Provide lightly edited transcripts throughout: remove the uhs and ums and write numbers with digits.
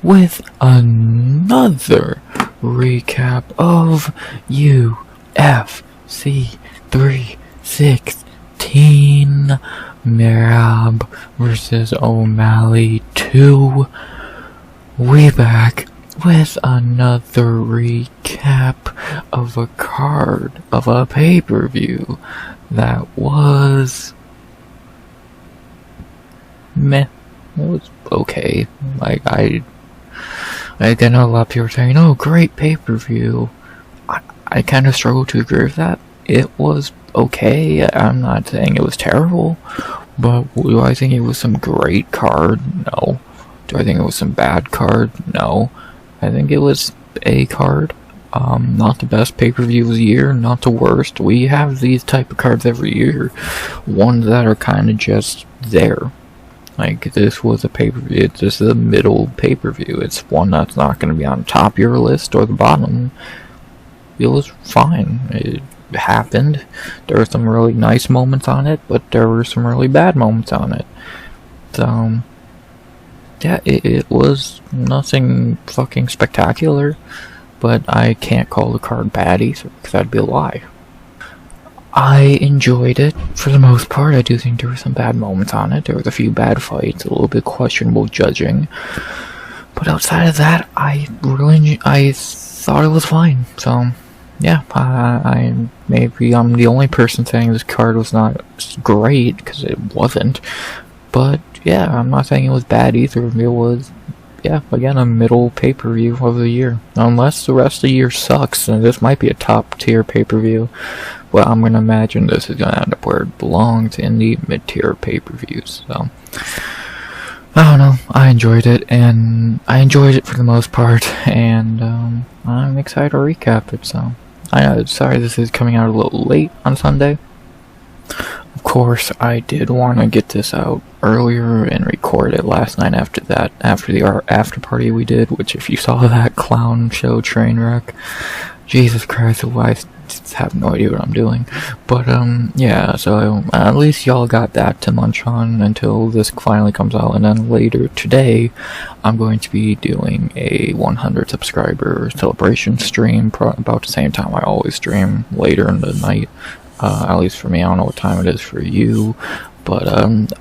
with another recap of UFC 316 Merab versus O'Malley 2. We back with another recap of a card of a pay-per-view that was meh. It was okay. Like, I know a lot of people are saying, oh, great pay-per-view. I kind of struggle to agree with that. It was okay. I'm not saying it was terrible, but do I think it was some great card? No. Do I think it was some bad card? No. I think it was a card. Not the best pay-per-view of the year, not the worst. We have these type of cards every year. Ones that are kind of just there. Like, this was a pay-per-view. It's just a middle pay-per-view. It's one that's not going to be on top of your list or the bottom. It was fine. It happened. There were some really nice moments on it, but there were some really bad moments on it. So, yeah, it was nothing fucking spectacular, but I can't call the card bad either, because that'd be a lie. I enjoyed it, for the most part. I do think there were some bad moments on it. There was a few bad fights, a little bit questionable judging. But outside of that, I thought it was fine. So, yeah, maybe I'm the only person saying this card was not great, because it wasn't. But, yeah, I'm not saying it was bad either. It was, yeah, again, a middle pay-per-view of the year. Unless the rest of the year sucks, and this might be a top-tier pay-per-view. Well, I'm going to imagine this is going to end up where it belongs, in the mid-tier pay-per-views. So, I don't know. I enjoyed it, and I enjoyed it for the most part, and I'm excited to recap it. So, I know. Sorry, this is coming out a little late on Sunday. Of course, I did want to get this out earlier and record it last night after the after party we did, which, if you saw that clown show train wreck, Jesus Christ, I just have no idea what I'm doing. But, yeah, so at least y'all got that to munch on until this finally comes out, and then later today, I'm going to be doing a 100 subscriber celebration stream, about the same time I always stream, later in the night. At least for me. I don't know what time it is for you, but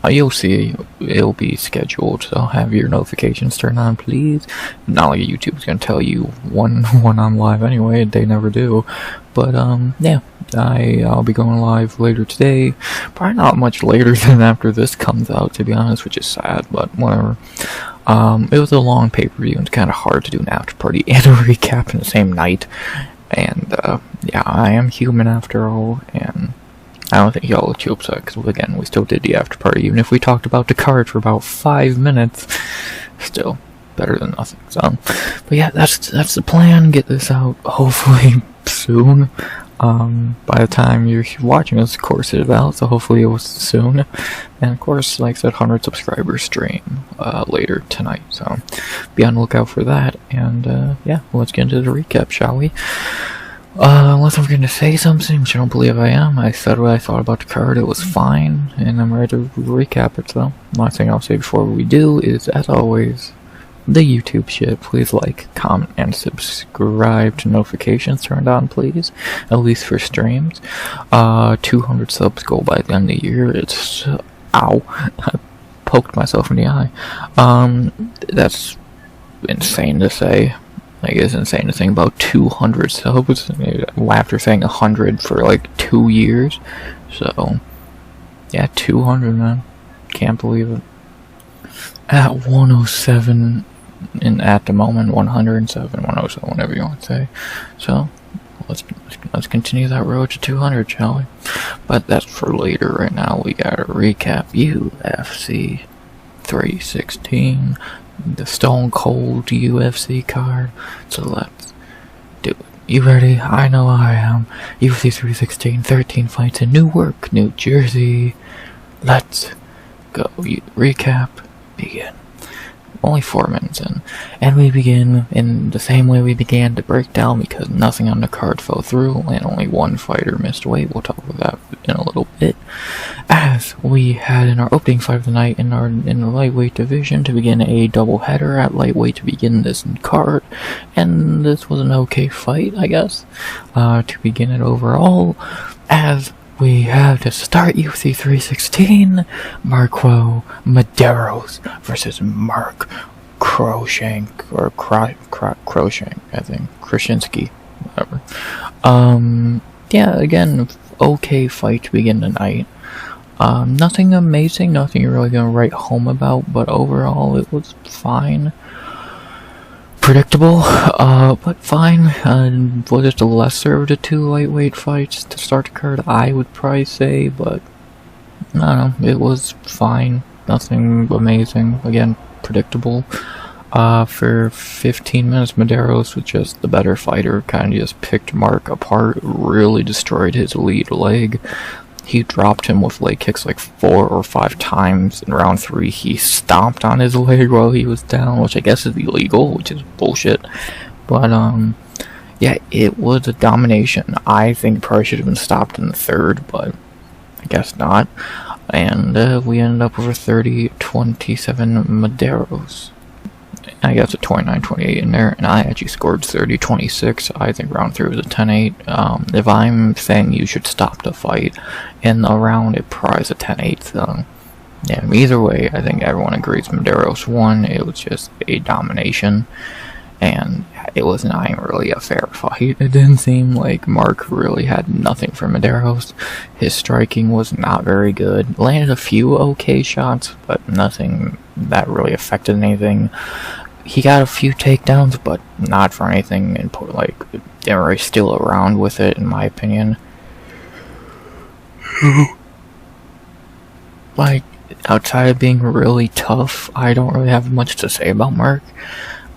you'll see it'll be scheduled, so have your notifications turned on, please. Not like YouTube's gonna tell you when I'm live anyway, they never do. But yeah, I'll be going live later today, probably not much later than after this comes out, to be honest, which is sad, but whatever. It was a long pay-per-view, and it's kind of hard to do an after party and a recap in the same night. And, yeah, I am human after all, and I don't think y'all look too upset, because, again, we still did the after party, even if we talked about the card for about 5 minutes, still better than nothing. So, but yeah, that's the plan. Get this out, hopefully, soon. By the time you're watching this, of course, it's out, so hopefully it was soon. And of course, like I said, 100 subscriber stream later tonight, so be on the lookout for that. And yeah, let's get into the recap, shall we? Unless I'm going to say something, which I don't believe I am. I said what I thought about the card, it was fine, and I'm ready to recap it. So last thing I'll say before we do is, as always, the YouTube shit. Please like, comment, and subscribe to notifications turned on, please. At least for streams. 200 subs go by the end of the year. It's ow! I poked myself in the eye. That's insane to say. Like, it's insane to think about 200 subs after saying 100 for like 2 years. So yeah, 200, man. Can't believe it. At 107. And at the moment, 107, 107, whatever you want to say. So, let's continue that road to 200, shall we? But that's for later. Right now, we gotta recap UFC 316, the Stone Cold UFC card. So let's do it. You ready? I know I am. UFC 316, 13 fights in Newark, New Jersey. Let's go. Recap, begin. Only 4 minutes in, and we begin in the same way we began the breakdown, because nothing on the card fell through, and only one fighter missed weight. We'll talk about that in a little bit. as we had in our opening fight of the night in the lightweight division to begin a doubleheader at lightweight to begin this card, and this was an okay fight, I guess, to begin it overall, as we have to start UFC 316, MarQuel Mederos versus Mark Kroshank, or Kroshank, I think, Choinski, whatever. Yeah, again, okay fight to begin the night. Nothing amazing, nothing you're really gonna write home about, but overall it was fine. Predictable, but fine. Was it the lesser of the two lightweight fights to start the card? I would probably say, but I don't know, it was fine. Nothing amazing. Again, predictable. For 15 minutes, Mederos was just the better fighter, kind of just picked Mark apart, really destroyed his lead leg. He dropped him with leg kicks like 4 or 5 times. In round 3, he stomped on his leg while he was down, which I guess is illegal, which is bullshit. But, yeah, it was a domination. I think it probably should have been stopped in the 3rd, but I guess not. And, we ended up with a 30-27 Mederos. I guess a 29-28 in there, and I actually scored 30-26. I think round 3 was a 10-8. If I'm saying you should stop the fight in the round, it probably is a 10-8. So, yeah, either way, I think everyone agrees Mederos won. It was just a domination, and it was not even really a fair fight. It didn't seem like Mark really had nothing for Mederos. His striking was not very good. Landed a few okay shots, but nothing that really affected anything. He got a few takedowns, but not for anything, and like, they're really still around with it, in my opinion. Like, outside of being really tough, I don't really have much to say about Mark.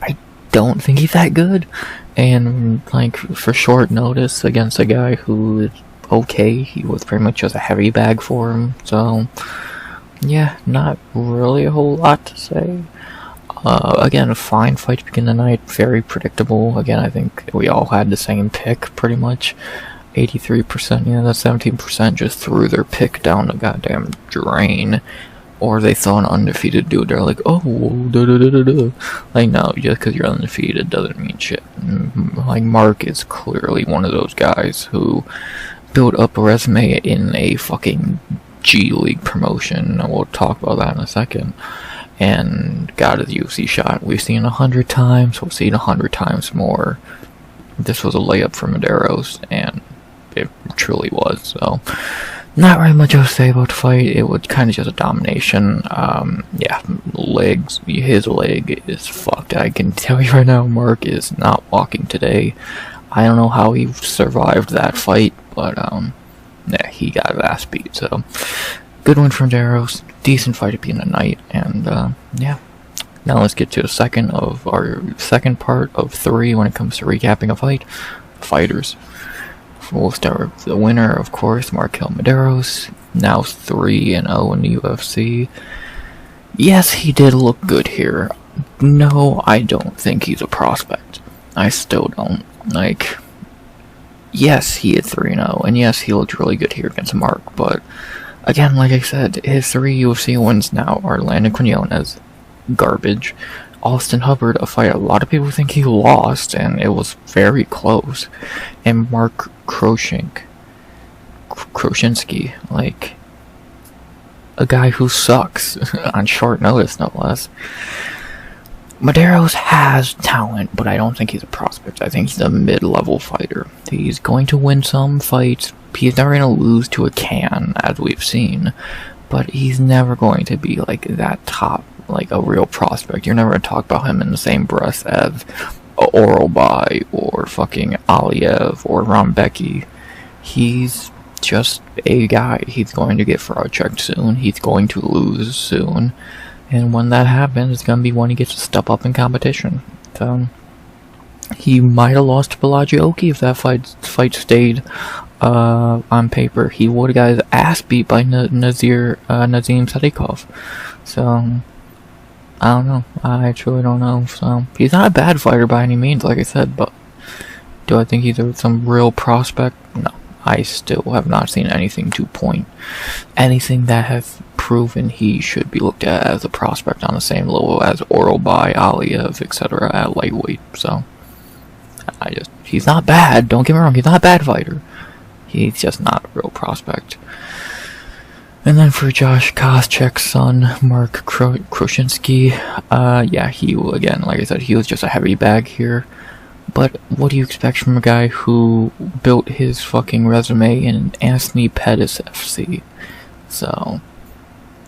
I don't think he's that good, and like, for short notice against a guy who is okay, he was pretty much just a heavy bag for him, so yeah, not really a whole lot to say. Again, a fine fight to begin the night, very predictable. Again, I think we all had the same pick, pretty much. 83%, yeah, that's 17% just threw their pick down the goddamn drain. Or they saw an undefeated dude, they're like, oh, da-da-da-da-da. Like, no, just because you're undefeated doesn't mean shit. Like, Mark is clearly one of those guys who built up a resume in a fucking G League promotion, and we'll talk about that in a second, and got his UFC shot. We've seen 100 times, we'll see it 100 times more. This was a layup for Mederos, and it truly was, so not really much to say about the fight. It was kind of just a domination. Yeah, his leg is fucked. I can tell you right now, Mark is not walking today. I don't know how he survived that fight, but yeah, he got his ass beat, so good one from Mederos. Decent fight to be in the night, and yeah. Now let's get to the second part of 3 when it comes to recapping a fight. Fighters. We'll start with the winner, of course, MarQuel Mederos, now 3-0 in the UFC. Yes, he did look good here. No, I don't think he's a prospect. I still don't. Like, yes, he is 3-0, and yes, he looked really good here against Mark, but again, like I said, his 3 UFC wins now are Landon Quillan's garbage. Austin Hubbard, a fight a lot of people think he lost, and it was very close. And Mark Kroshank, like, a guy who sucks on short notice, no less. Mederos has talent, but I don't think he's a prospect. I think he's a mid-level fighter. He's going to win some fights. He's never going to lose to a can, as we've seen, but he's never going to be like that top, like a real prospect. You're never going to talk about him in the same breath as Oralbai or fucking Aliev or Rambeki. He's just a guy. He's going to get fraud checked soon. He's going to lose soon. And when that happens, it's going to be when he gets to step up in competition. So, he might have lost to Pelagioki if that fight stayed on paper. He would have got his ass beat by Nazim Sadikov. So, I don't know. I truly don't know. So, he's not a bad fighter by any means, like I said, but do I think he's some real prospect? No, I still have not seen anything to point, anything that has proven he should be looked at as a prospect on the same level as Oralbai, Aliyev, etc. at lightweight. So, he's not bad, don't get me wrong, he's not a bad fighter. He's just not a real prospect. And then for Josh Koscheck's son, Mark Choinski, yeah, he will, again, like I said, he was just a heavy bag here. But what do you expect from a guy who built his fucking resume in Anthony Pettis FC? So,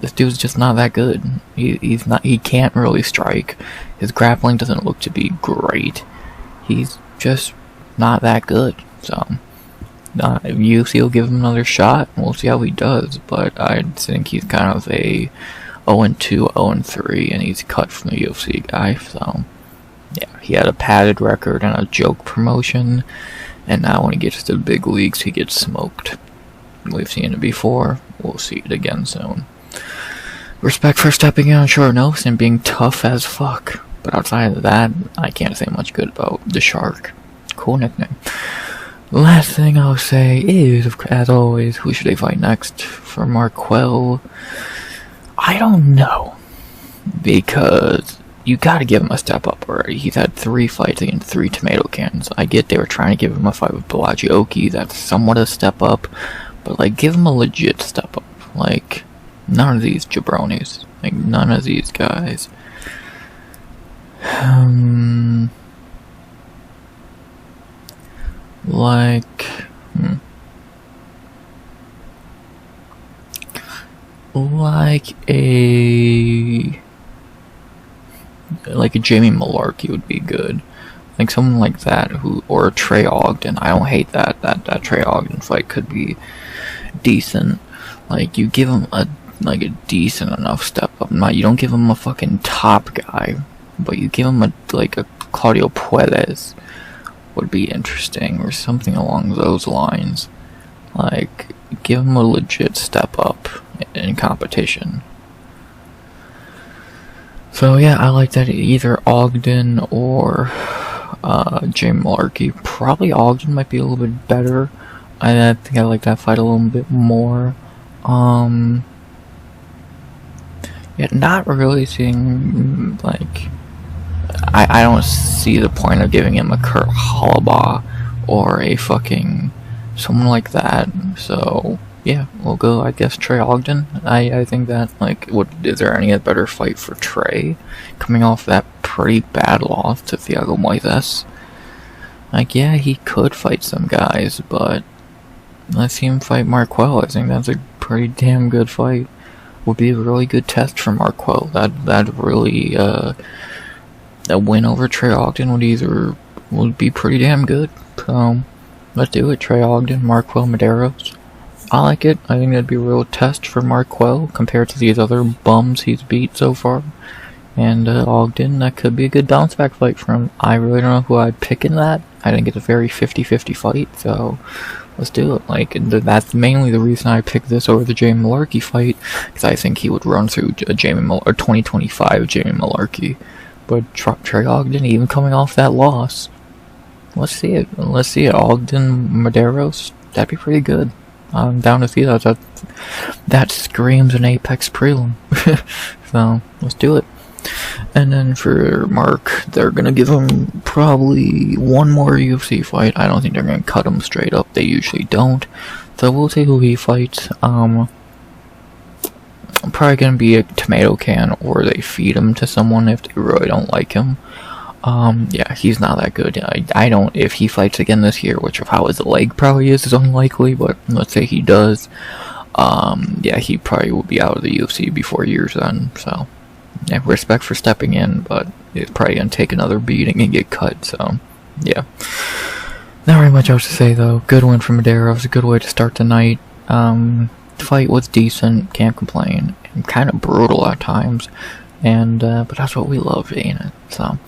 this dude's just not that good. He can't really strike. His grappling doesn't look to be great. He's just not that good. So, UFC will give him another shot. We'll see how he does. But I think he's kind of a 0-2, 0-3, and he's cut from the UFC guy. So, yeah, he had a padded record and a joke promotion, and now when he gets to the big leagues, he gets smoked. We've seen it before. We'll see it again soon. Respect for stepping in on short notice and being tough as fuck. But outside of that, I can't say much good about the Shark. Cool nickname. Last thing I'll say is, as always, who should they fight next? For MarQuel, I don't know. Because you gotta give him a step up already. He's had 3 fights against 3 tomato cans. I get they were trying to give him a fight with Balaji Oki. That's somewhat a step up. But, like, give him a legit step up. Like, none of these jabronis. Like, none of these guys. Like a Jamie Malarkey would be good. Like someone like that, or Trey Ogden. I don't hate that Trey Ogden fight could be decent. Like you give him a decent enough step up. You don't give him a fucking top guy, but you give him a Claudio Puelles would be interesting, or something along those lines. Like, give him a legit step up in competition. So yeah, I like that either Ogden or Jamie Malarkey. Probably Ogden might be a little bit better. I think I like that fight a little bit more. Yeah, not really seeing, like, I don't see the point of giving him a Kurt Hollabaugh or a fucking someone like that. So yeah, we'll go, I guess, Trey Ogden. I think that, like, is there any better fight for Trey coming off that pretty bad loss to Thiago Moises? Like, yeah, he could fight some guys, but let's see him fight MarQuel. I think that's a pretty damn good fight. Would be a really good test for MarQuel. That really a win over Trey Ogden would be pretty damn good. So let's do it. Trey Ogden, MarQuel, Mederos. I like it. I think that'd be a real test for MarQuel compared to these other bums he's beat so far. And Ogden, that could be a good bounce back fight for him. I really don't know who I'd pick in that. I think it's a very 50-50 fight, so let's do it. Like, that's mainly the reason I picked this over the Jamie Malarkey fight, because I think he would run through 2025 Jamie Malarkey. But Trey Ogden, even coming off that loss, let's see it. Let's see it. Ogden, Mederos, that'd be pretty good. I'm down to see that. That screams an Apex prelim. So let's do it. And then for Mark, they're gonna give him probably one more UFC fight. I don't think they're gonna cut him straight up. They usually don't. So we'll see who he fights. Probably gonna be a tomato can, or they feed him to someone if they really don't like him. Yeah, he's not that good. I don't, if he fights again this year, which of how his leg probably is unlikely, but let's say he does, yeah, he probably will be out of the UFC before year's end. So yeah, respect for stepping in, but it's probably gonna take another beating and get cut. So yeah, not very much else to say though. Good win from Mederos, a good way to start the night. The fight was decent, can't complain. Kind of brutal at times, and but that's what we love, ain't it? So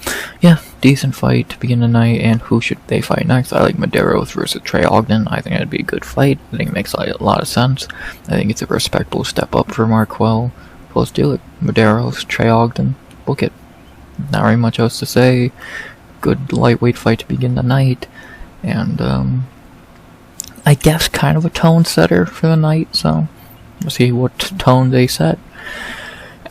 yeah, decent fight to begin the night. And who should they fight next? I like Mederos versus Trey Ogden. I think that'd be a good fight. I think it makes a lot of sense. I think it's a respectable step up for MarQuel. So let's do it. Mederos, Trey Ogden, book it. Not very much else to say. Good lightweight fight to begin the night, and I guess, kind of a tone setter for the night, so we'll see what tone they set.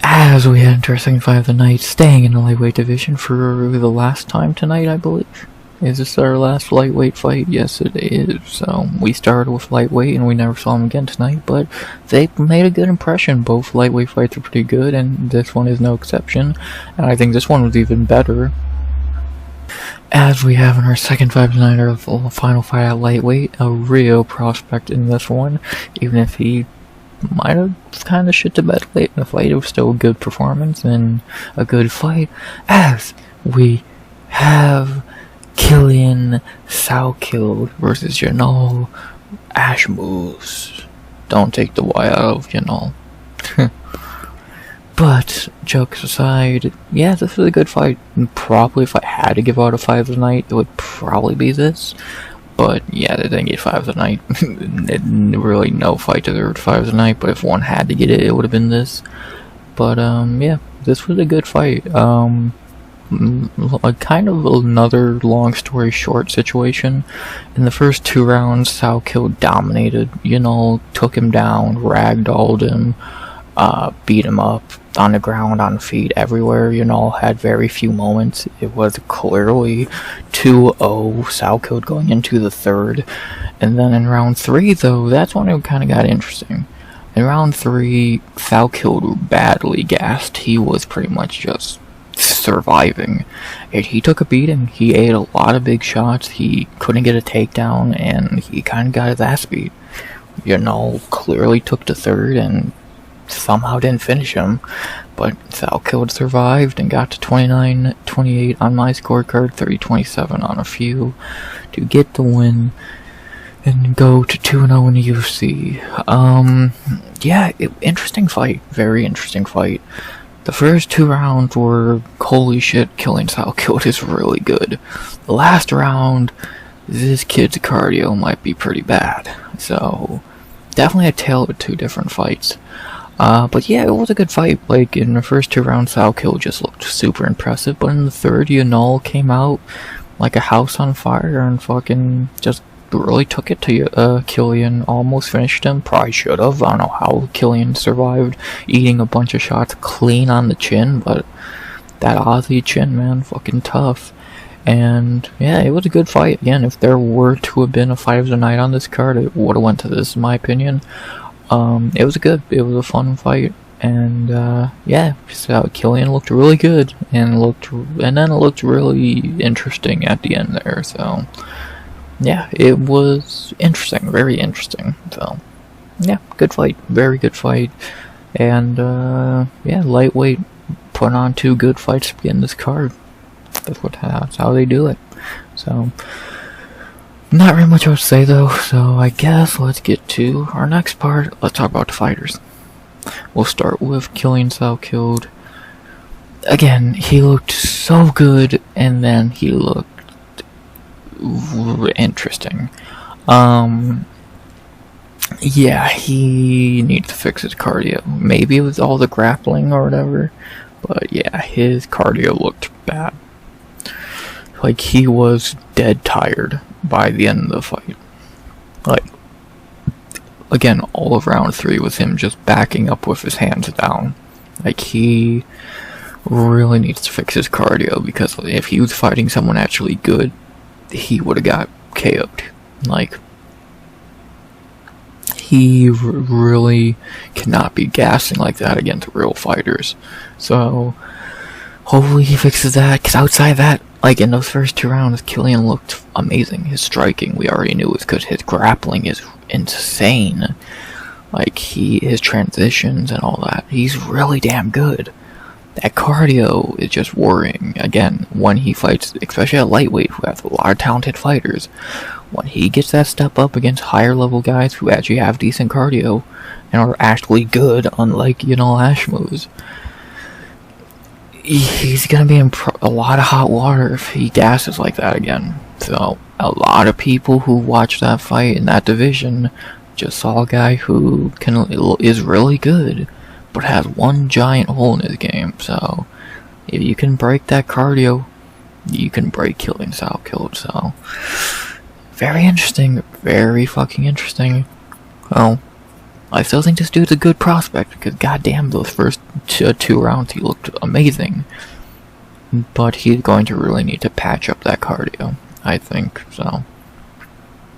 As we head into our second fight of the night, staying in the lightweight division for the last time tonight, I believe. Is this our last lightweight fight? Yes, it is. So, we started with lightweight and we never saw them again tonight, but they made a good impression. Both lightweight fights are pretty good, and this one is no exception. And I think this one was even better. As we have in our second fight tonight, our final fight at lightweight, a real prospect in this one, even if he might have kind of shit the bed late in the fight, it was still a good performance and a good fight. As we have Quillan Salkilld versus Yanal Ashmouz. Don't take the Y out of Yanal. But, jokes aside, yeah, this was a good fight. Probably if I had to give out a 5 of the night, it would probably be this. But, yeah, they didn't get 5 of the night. Really, no fight deserved 5 of the night, but if one had to get it, it would have been this. But, yeah, this was a good fight. Kind of another long story short situation. In the first 2 rounds, Salkilld dominated, took him down, ragdolled him, beat him up on the ground, on feet, everywhere. Had very few moments. It was clearly 2-0 Salkilld going into the third. And then in round 3, though, that's when it kind of got interesting. In round 3, Salkilld badly gassed. He was pretty much just surviving. He took a beating. He ate a lot of big shots. He couldn't get a takedown, and he kind of got his ass beat. Clearly took the third and somehow didn't finish him, but Salkilld survived and got to 29-28 on my scorecard, 30-27 on a few to get the win and go to 2-0 in the UFC. Yeah, interesting fight. Very interesting fight. The first 2 rounds were, holy shit, Quillan Salkilld is really good. The last round, this kid's cardio might be pretty bad. So, definitely a tale of 2 different fights. But yeah, it was a good fight. Like, in the first 2 rounds, Salkilld just looked super impressive, but in the third, Yanal came out like a house on fire and fucking just really took it to Quillan, almost finished him, probably should have. I don't know how Quillan survived eating a bunch of shots clean on the chin, but that Aussie chin, man, fucking tough. And yeah, it was a good fight. Again, if there were to have been a fight of the night on this card, it would have went to this, in my opinion. It was a fun fight, and yeah, so Quillan looked really good, and then it looked really interesting at the end there, so yeah, it was interesting, very interesting. So yeah, good fight, very good fight. And yeah, lightweight put on 2 good fights in this card. That's how they do it. So not very much else to say though, so I guess let's get to our next part. Let's talk about the fighters. We'll start with Quillan Salkilld. Again, he looked so good, and then he looked interesting. Yeah, he needs to fix his cardio. Maybe it was all the grappling or whatever, but yeah, his cardio looked bad. Like, he was dead tired by the end of the fight. Like, again, all of round 3 was him just backing up with his hands down. Like, he really needs to fix his cardio, because if he was fighting someone actually good, he would have got KO'd. Like, he really cannot be gassing like that against real fighters. So, hopefully he fixes that, because outside of that, like, in those first 2 rounds, Quillan looked amazing. His striking, we already knew, was good. His grappling is insane. Like, his transitions and all that, he's really damn good. That cardio is just worrying. Again, when he fights, especially at lightweight, who has a lot of talented fighters, when he gets that step up against higher level guys who actually have decent cardio and are actually good, unlike, Ashmouz, he's gonna be in a lot of hot water if he gasses like that again. So, a lot of people who watched that fight in that division just saw a guy who is really good, but has one giant hole in his game. So, if you can break that cardio, you can break Quillan Salkilld. So, very interesting, very fucking interesting. Well, I still think this dude's a good prospect, because goddamn, those first two rounds he looked amazing. But he's going to really need to patch up that cardio, I think, so.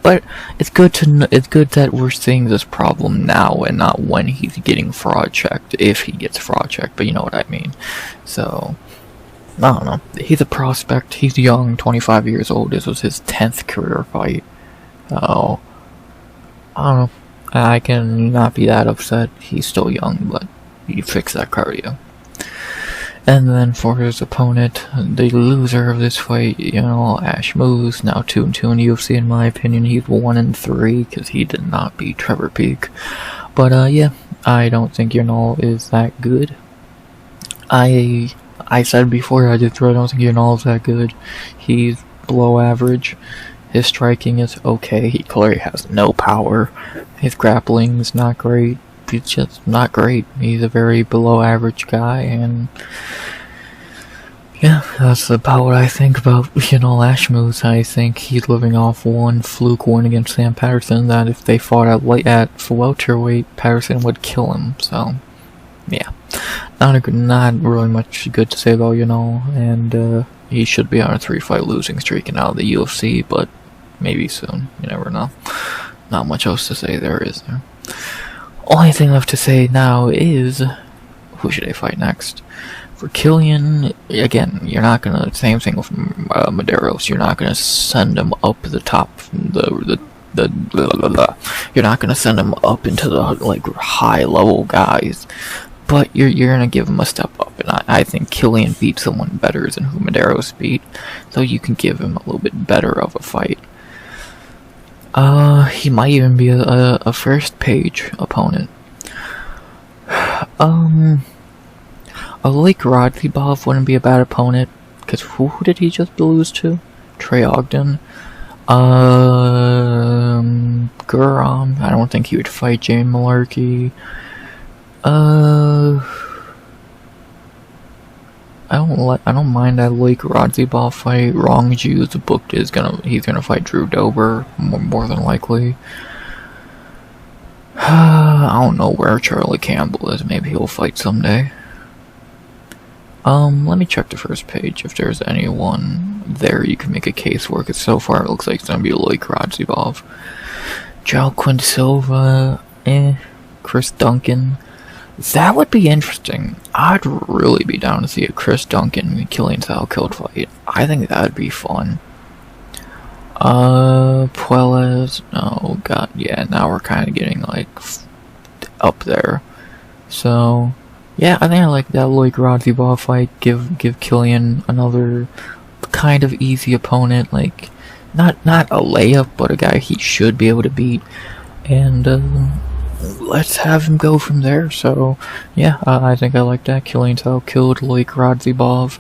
But it's good that we're seeing this problem now and not when he's getting fraud checked, if he gets fraud checked, but you know what I mean. So, I don't know. He's a prospect, he's young, 25 years old, this was his 10th career fight. Oh, I don't know. I can not be that upset, he's still young, but he fixed that cardio. And then for his opponent, the loser of this fight, Ashmouz, now 2-2 in UFC in my opinion. He's 1-3 because he did not beat Trevor Peek. But yeah, I don't think Yanal is that good. I said before, I don't think Yanal is that good. He's below average. His striking is okay. He clearly has no power. His grappling's not great. He's just not great. He's a very below average guy, and yeah, that's about what I think about Ashmouz. I think he's living off one fluke win against Sam Patterson that if they fought at welterweight, Patterson would kill him. So yeah, not really much good to say about and he should be on a 3-fight losing streak and out of the UFC, but maybe soon. You never know. Not much else to say there, is there? Only thing left to say now is, who should I fight next? For Quillan, again, you're not gonna, same thing with Mederos, you're not gonna send him up the top, you're not gonna send him up into the, high level guys, but you're gonna give him a step up, and I think Quillan beat someone better than who Mederos beat, so you can give him a little bit better of a fight. He might even be a first page opponent. A Lake Rodzibov wouldn't be a bad opponent, because who did he just lose to? Trey Ogden. Guram, I don't think he would fight Jane Malarkey. I don't mind that Lake Rodzibov fight. Rongju's booked he's gonna fight Drew Dober, more than likely. I don't know where Charlie Campbell is, maybe he'll fight someday. Let me check the first page if there's anyone there you can make a case for, because so far it looks like it's gonna be Lake Rodzibov. Joaquin Silva, Chris Duncan. That would be interesting. I'd really be down to see a Chris Duncan killing Salkilld fight. I think that'd be fun. Puelles. Oh god, yeah, now we're kind of getting up there. So yeah, I think I like that Lake Rodzibov fight. Give Quillan another kind of easy opponent, not a layup, but a guy he should be able to beat, and let's have him go from there. So yeah, I think I like that. Quillan Salkilld, Lake Rodzibov.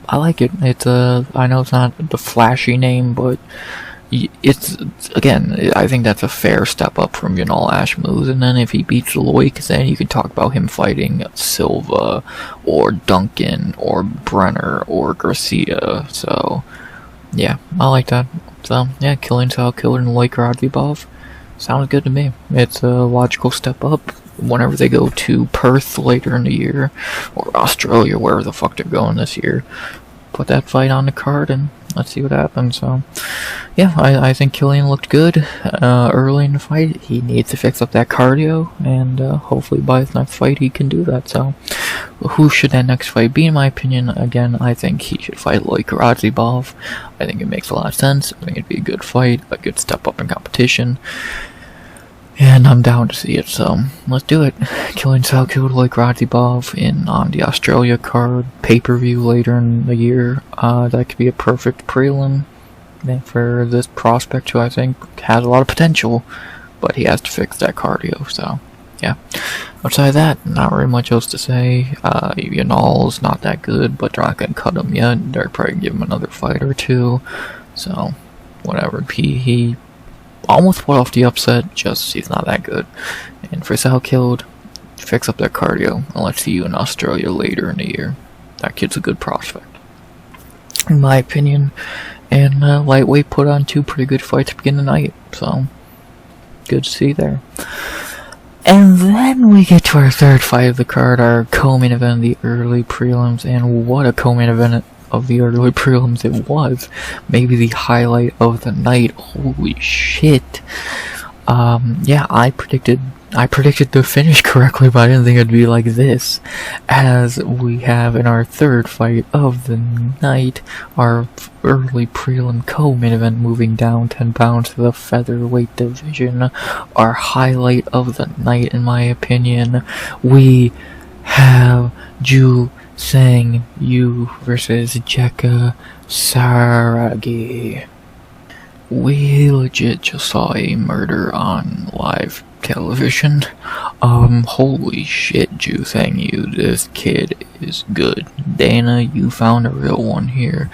I like it. It's I know it's not the flashy name, but it's again, I think that's a fair step up from Yanal Ashmouz. And then if he beats Luque, then you can talk about him fighting Silva or Duncan or Brenner or Garcia. So yeah, I like that. So yeah, Quillan Salkilld and Lake Rodzibov. Sounds good to me. It's a logical step up whenever they go to Perth later in the year, or Australia, wherever the fuck they're going this year. Put that fight on the card and let's see what happens. So yeah, I think Quillan looked good early in the fight. He needs to fix up that cardio, and hopefully by his next fight he can do that. So who should that next fight be? In my opinion, again, I think he should fight Lake Rodzibov. I think it makes a lot of sense. I think it'd be a good fight, a good step up in competition, and I'm down to see it, so let's do it. Quillan Salkilld, Lake Rodzibov on the Australia card, pay-per-view later in the year. That could be a perfect prelim for this prospect, who I think has a lot of potential, but he has to fix that cardio. So yeah, outside of that, not really much else to say. Yanal's not that good, but they're not gonna cut him yet. They're probably gonna give him another fight or two, so whatever. He almost pulled off the upset, just he's not that good. And for Salkilld, fix up that cardio, and let's see you in Australia later in the year. That kid's a good prospect, in my opinion. And lightweight put on 2 pretty good fights to begin the night, so good to see there. And then we get to our third fight of the card, our co-main event of the early prelims, and what a co-main event of the early prelims it was. Maybe the highlight of the night. Holy shit. Yeah, I predicted the finish correctly, but I didn't think it'd be like this. As we have in our third fight of the night, our early prelim co-main event, moving down 10 pounds to the featherweight division. Our highlight of the night, in my opinion, we have Ju Sang Yu versus Jeka Saragih. We legit just saw a murder on live television. Holy shit, Ju Sang Yu, this kid is good. Dana, you found a real one here.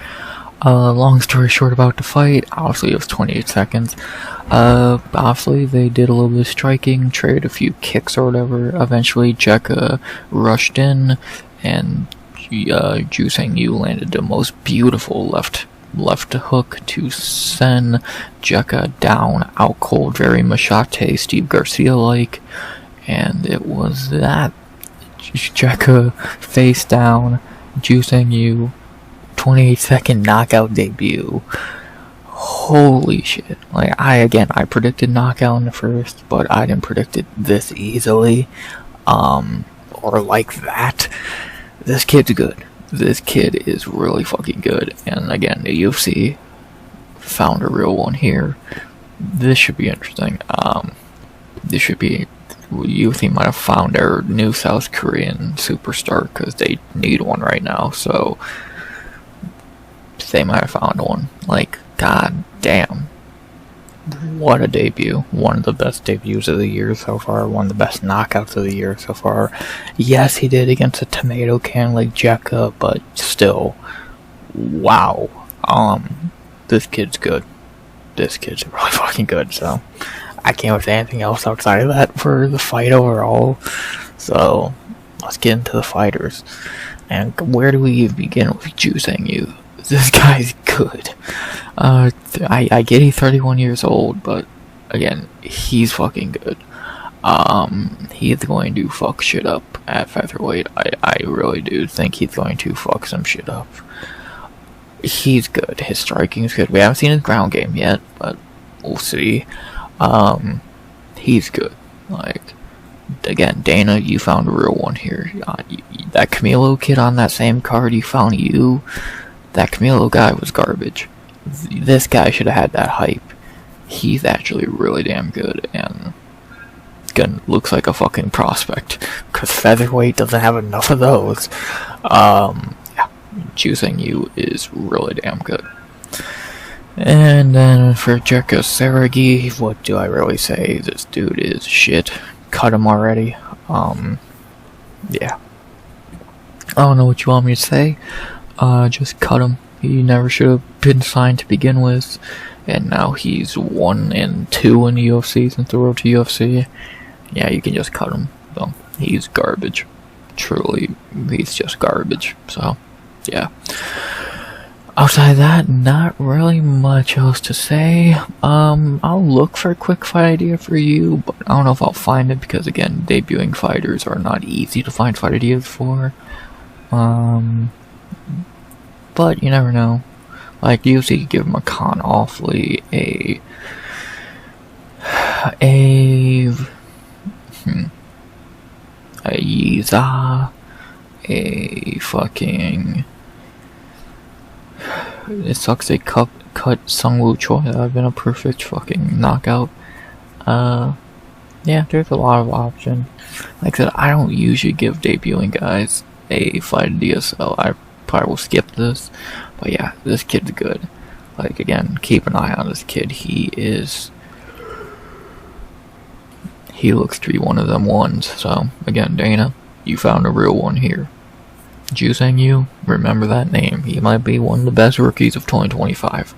Long story short about the fight, obviously it was 28 seconds. Obviously they did a little bit of striking, traded a few kicks or whatever. Eventually Jeka rushed in, and Ju Sang Yu landed the most beautiful left hook to send Jeka down out cold, very Machete, Steve Garcia-like, and it was that. Jeka face down, Ju Sang Yu, 28-second knockout debut. Holy shit. Like, I predicted knockout in the first, but I didn't predict it this easily, or like that. This kid's good. This kid is really fucking good, and again, the UFC found a real one here. This should be interesting. UFC might have found their new South Korean superstar, because they need one right now, so they might have found one. Like, god damn. What a debut. One of the best debuts of the year so far. One of the best knockouts of the year so far. Yes, he did against a tomato can like Jeka, but still, wow. This kid's good. This kid's really fucking good, so I can't say anything else outside of that for the fight overall. So, let's get into the fighters. And where do we even begin with Ju Sang Yu? This guy's good. I get he's 31 years old, but again, he's fucking good. He's going to fuck shit up at featherweight. I really do think he's going to fuck some shit up. He's good. His striking is good. We haven't seen his ground game yet, but we'll see. He's good. Like, again, Dana, you found a real one here. That Camilo kid on that same card, you found you. That Camilo guy was garbage. This guy should have had that hype. He's actually really damn good, and looks like a fucking prospect, because featherweight doesn't have enough of those. Yeah, Ju Sang Yu is really damn good. And then for Jeka Saragih, what do I really say? This dude is shit. Cut him already. Yeah. I don't know what you want me to say. Just cut him. He never should have been signed to begin with, and now he's 1-2 in the UFC since the road to UFC. Yeah, you can just cut him. So, he's garbage. Truly, he's just garbage. So, yeah. Outside of that, not really much else to say. I'll look for a quick fight idea for you, but I don't know if I'll find it, because again, debuting fighters are not easy to find fight ideas for. But you never know. Like, UFC could give him a Con awfully, a Yiza, a fucking. It sucks they cut Sungwoo Choi. That would have been a perfect fucking knockout. Yeah, there's a lot of options. Like I said, I don't usually give debuting guys a fight idea, so I probably will skip this. But yeah, this kid's good. Like, again, keep an eye on this kid. He looks to be one of them ones. So, again, Dana, you found a real one here. Ju Sang Yu, remember that name. He might be one of the best rookies of 2025.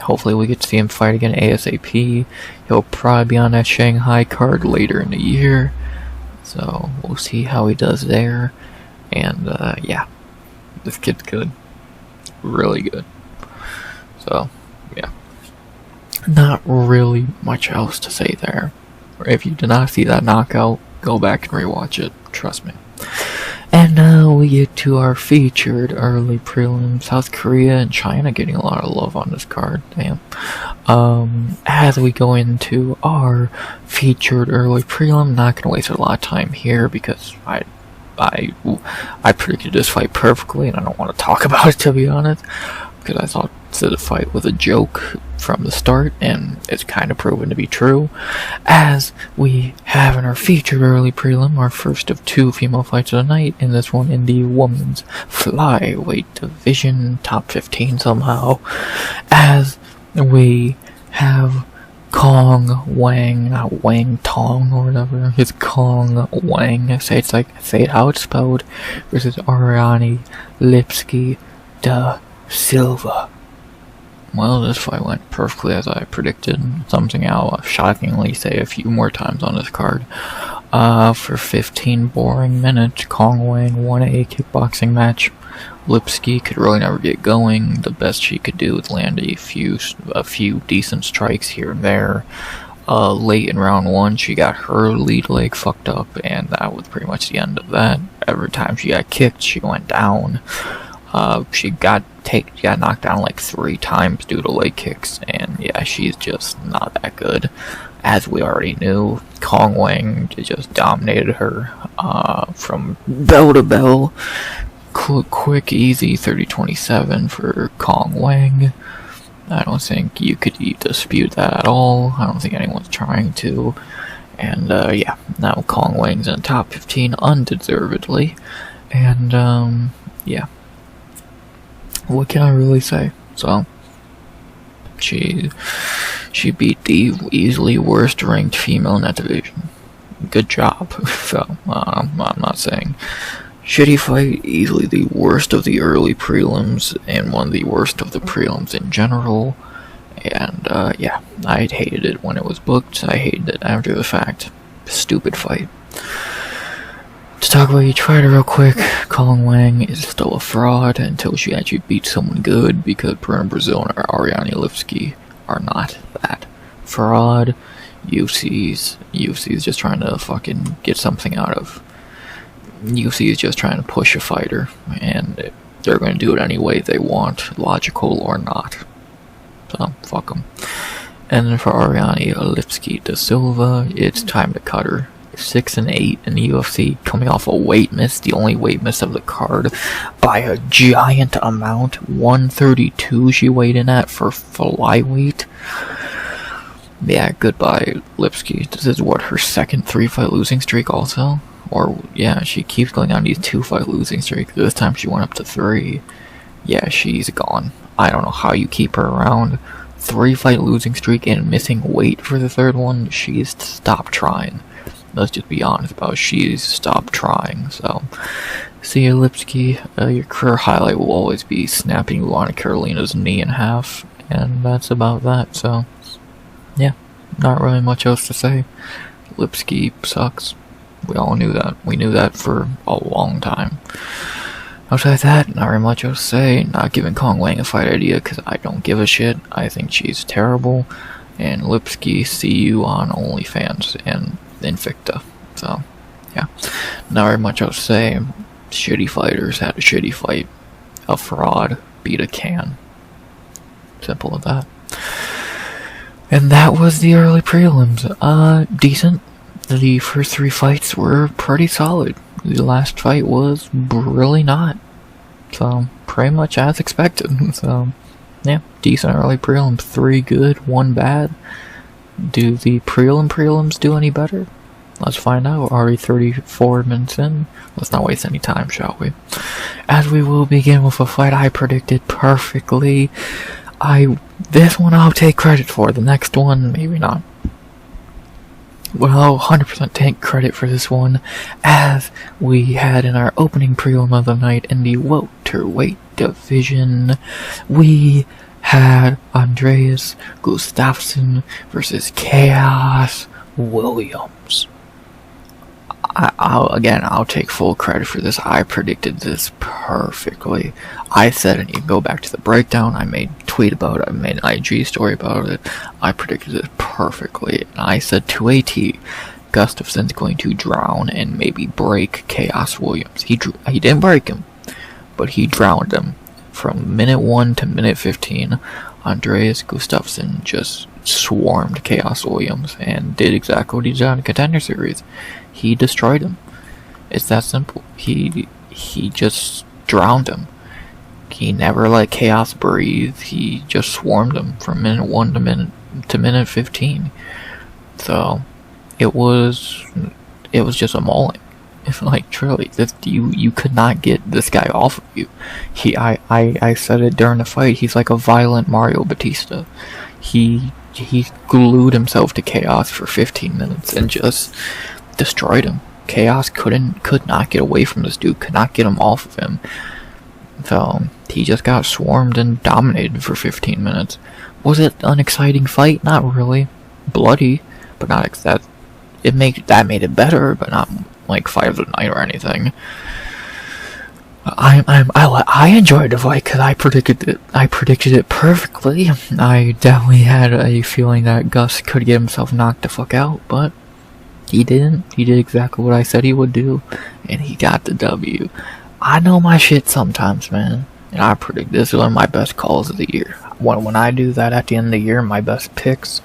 Hopefully we get to see him fight again ASAP. He'll probably be on that Shanghai card later in the year. So, we'll see how he does there. And, yeah. This kid's good. Really good. So, yeah. Not really much else to say there. If you did not see that knockout, go back and rewatch it. Trust me. And now we get to our featured early prelim. South Korea and China getting a lot of love on this card. Damn. As we go into our featured early prelim, not gonna waste a lot of time here because I predicted this fight perfectly, and I don't want to talk about it, to be honest, because I thought the fight was a joke from the start, and it's kind of proven to be true. As we have in our featured early prelim, our first of 2 female fights of the night, and this one in the women's flyweight division, top 15 somehow, as we have Cong Wang, not Wang Tong or whatever, it's Cong Wang, say it how it's spelled, versus Ariane Lipski da Silva. Well, this fight went perfectly as I predicted, something I'll shockingly say a few more times on this card. For 15 boring minutes, Cong Wang won a kickboxing match. Lipski could really never get going. The best she could do was land a few decent strikes here and there. Late in round 1, she got her lead leg fucked up, and that was pretty much the end of that. Every time she got kicked, she went down. She got knocked down like 3 times due to leg kicks, and yeah, she's just not that good. As we already knew, Cong Wang just dominated her from bell to bell. Quick, easy 30-27 for Cong Wang. I don't think you could dispute that at all. I don't think anyone's trying to. And yeah, now Cong Wang's in the top 15 undeservedly. And yeah. What can I really say? So, she beat the easily worst ranked female in that division. Good job. So, I'm not saying. Shitty fight, easily the worst of the early prelims, and one of the worst of the prelims in general. And, yeah, I hated it when it was booked. I hated it after the fact. Stupid fight. To talk about each fighter real quick, Cong Wang is still a fraud until she actually beats someone good, because Bruno Brazil and Ariane Lipski are not that fraud. UFC's just trying to fucking get something out of. UFC is just trying to push a fighter, and they're going to do it any way they want, logical or not. So, fuck them. And then for Ariane Lipski da Silva, it's time to cut her. 6-8 in the UFC, coming off a weight miss, the only weight miss of the card, by a giant amount. 132 she weighed in at for flyweight. Yeah, goodbye, Lipski. This is what, her second 3-fight losing streak also? Or, yeah, she keeps going on these 2-fight losing streaks. This time she went up to 3. Yeah, she's gone. I don't know how you keep her around. 3-fight losing streak and missing weight for the 3rd one. She's stopped trying. Let's just be honest about it. She's stopped trying. So, see you, Lipski. Your career highlight will always be snapping Luana Carolina's knee in half. And that's about that. So, yeah, not really much else to say. Lipski sucks. We all knew that. We knew that for a long time. Outside that, not very much else to say. Not giving Cong Wang a fight idea because I don't give a shit. I think she's terrible. And Lipski, see you on OnlyFans and Invicta. So, yeah. Not very much else to say. Shitty fighters had a shitty fight. A fraud beat a can. Simple as that. And that was the early prelims. Decent. The first 3 fights were pretty solid. The last fight was really not. So, pretty much as expected. So, yeah, decent early prelims. 3 good, 1 bad. Do the prelims do any better? Let's find out. Already 34 minutes in. Let's not waste any time, shall we? As we will begin with a fight I predicted perfectly. This one I'll take credit for. The next one, maybe not. Well, I'll 100% take credit for this one, as we had in our opening prelim of the night in the welterweight division. We had Andreas Gustafsson versus Khaos Williams. I'll take full credit for this. I predicted this perfectly. I said, and you can go back to the breakdown, I made tweet about it. I made an IG story about it. I predicted it perfectly. And I said to AT, Gustafsson's going to drown and maybe break Khaos Williams. He didn't break him, but he drowned him. From minute 1 to minute 15, Andreas Gustafsson just swarmed Khaos Williams and did exactly what he did on the Contender Series. He destroyed him. It's that simple. He just drowned him. He never let Khaos breathe. He just swarmed him from minute 1 to minute 15. So it was just a mauling. It's like, truly, you could not get this guy off of you. I said it during the fight. He's like a violent Mario Bautista. He glued himself to Khaos for 15 minutes and just destroyed him. Khaos could not get away from this dude. Could not get him off of him. So he just got swarmed and dominated for 15 minutes. Was it an exciting fight? Not really. Bloody, but not that. That made it better, but not like fight of the night or anything. I enjoyed the fight because I predicted it perfectly. I definitely had a feeling that Gus could get himself knocked the fuck out, but he didn't. He did exactly what I said he would do, and he got the W. I know my shit sometimes, man, and I predict this is one of my best calls of the year. When I do that at the end of the year, my best picks,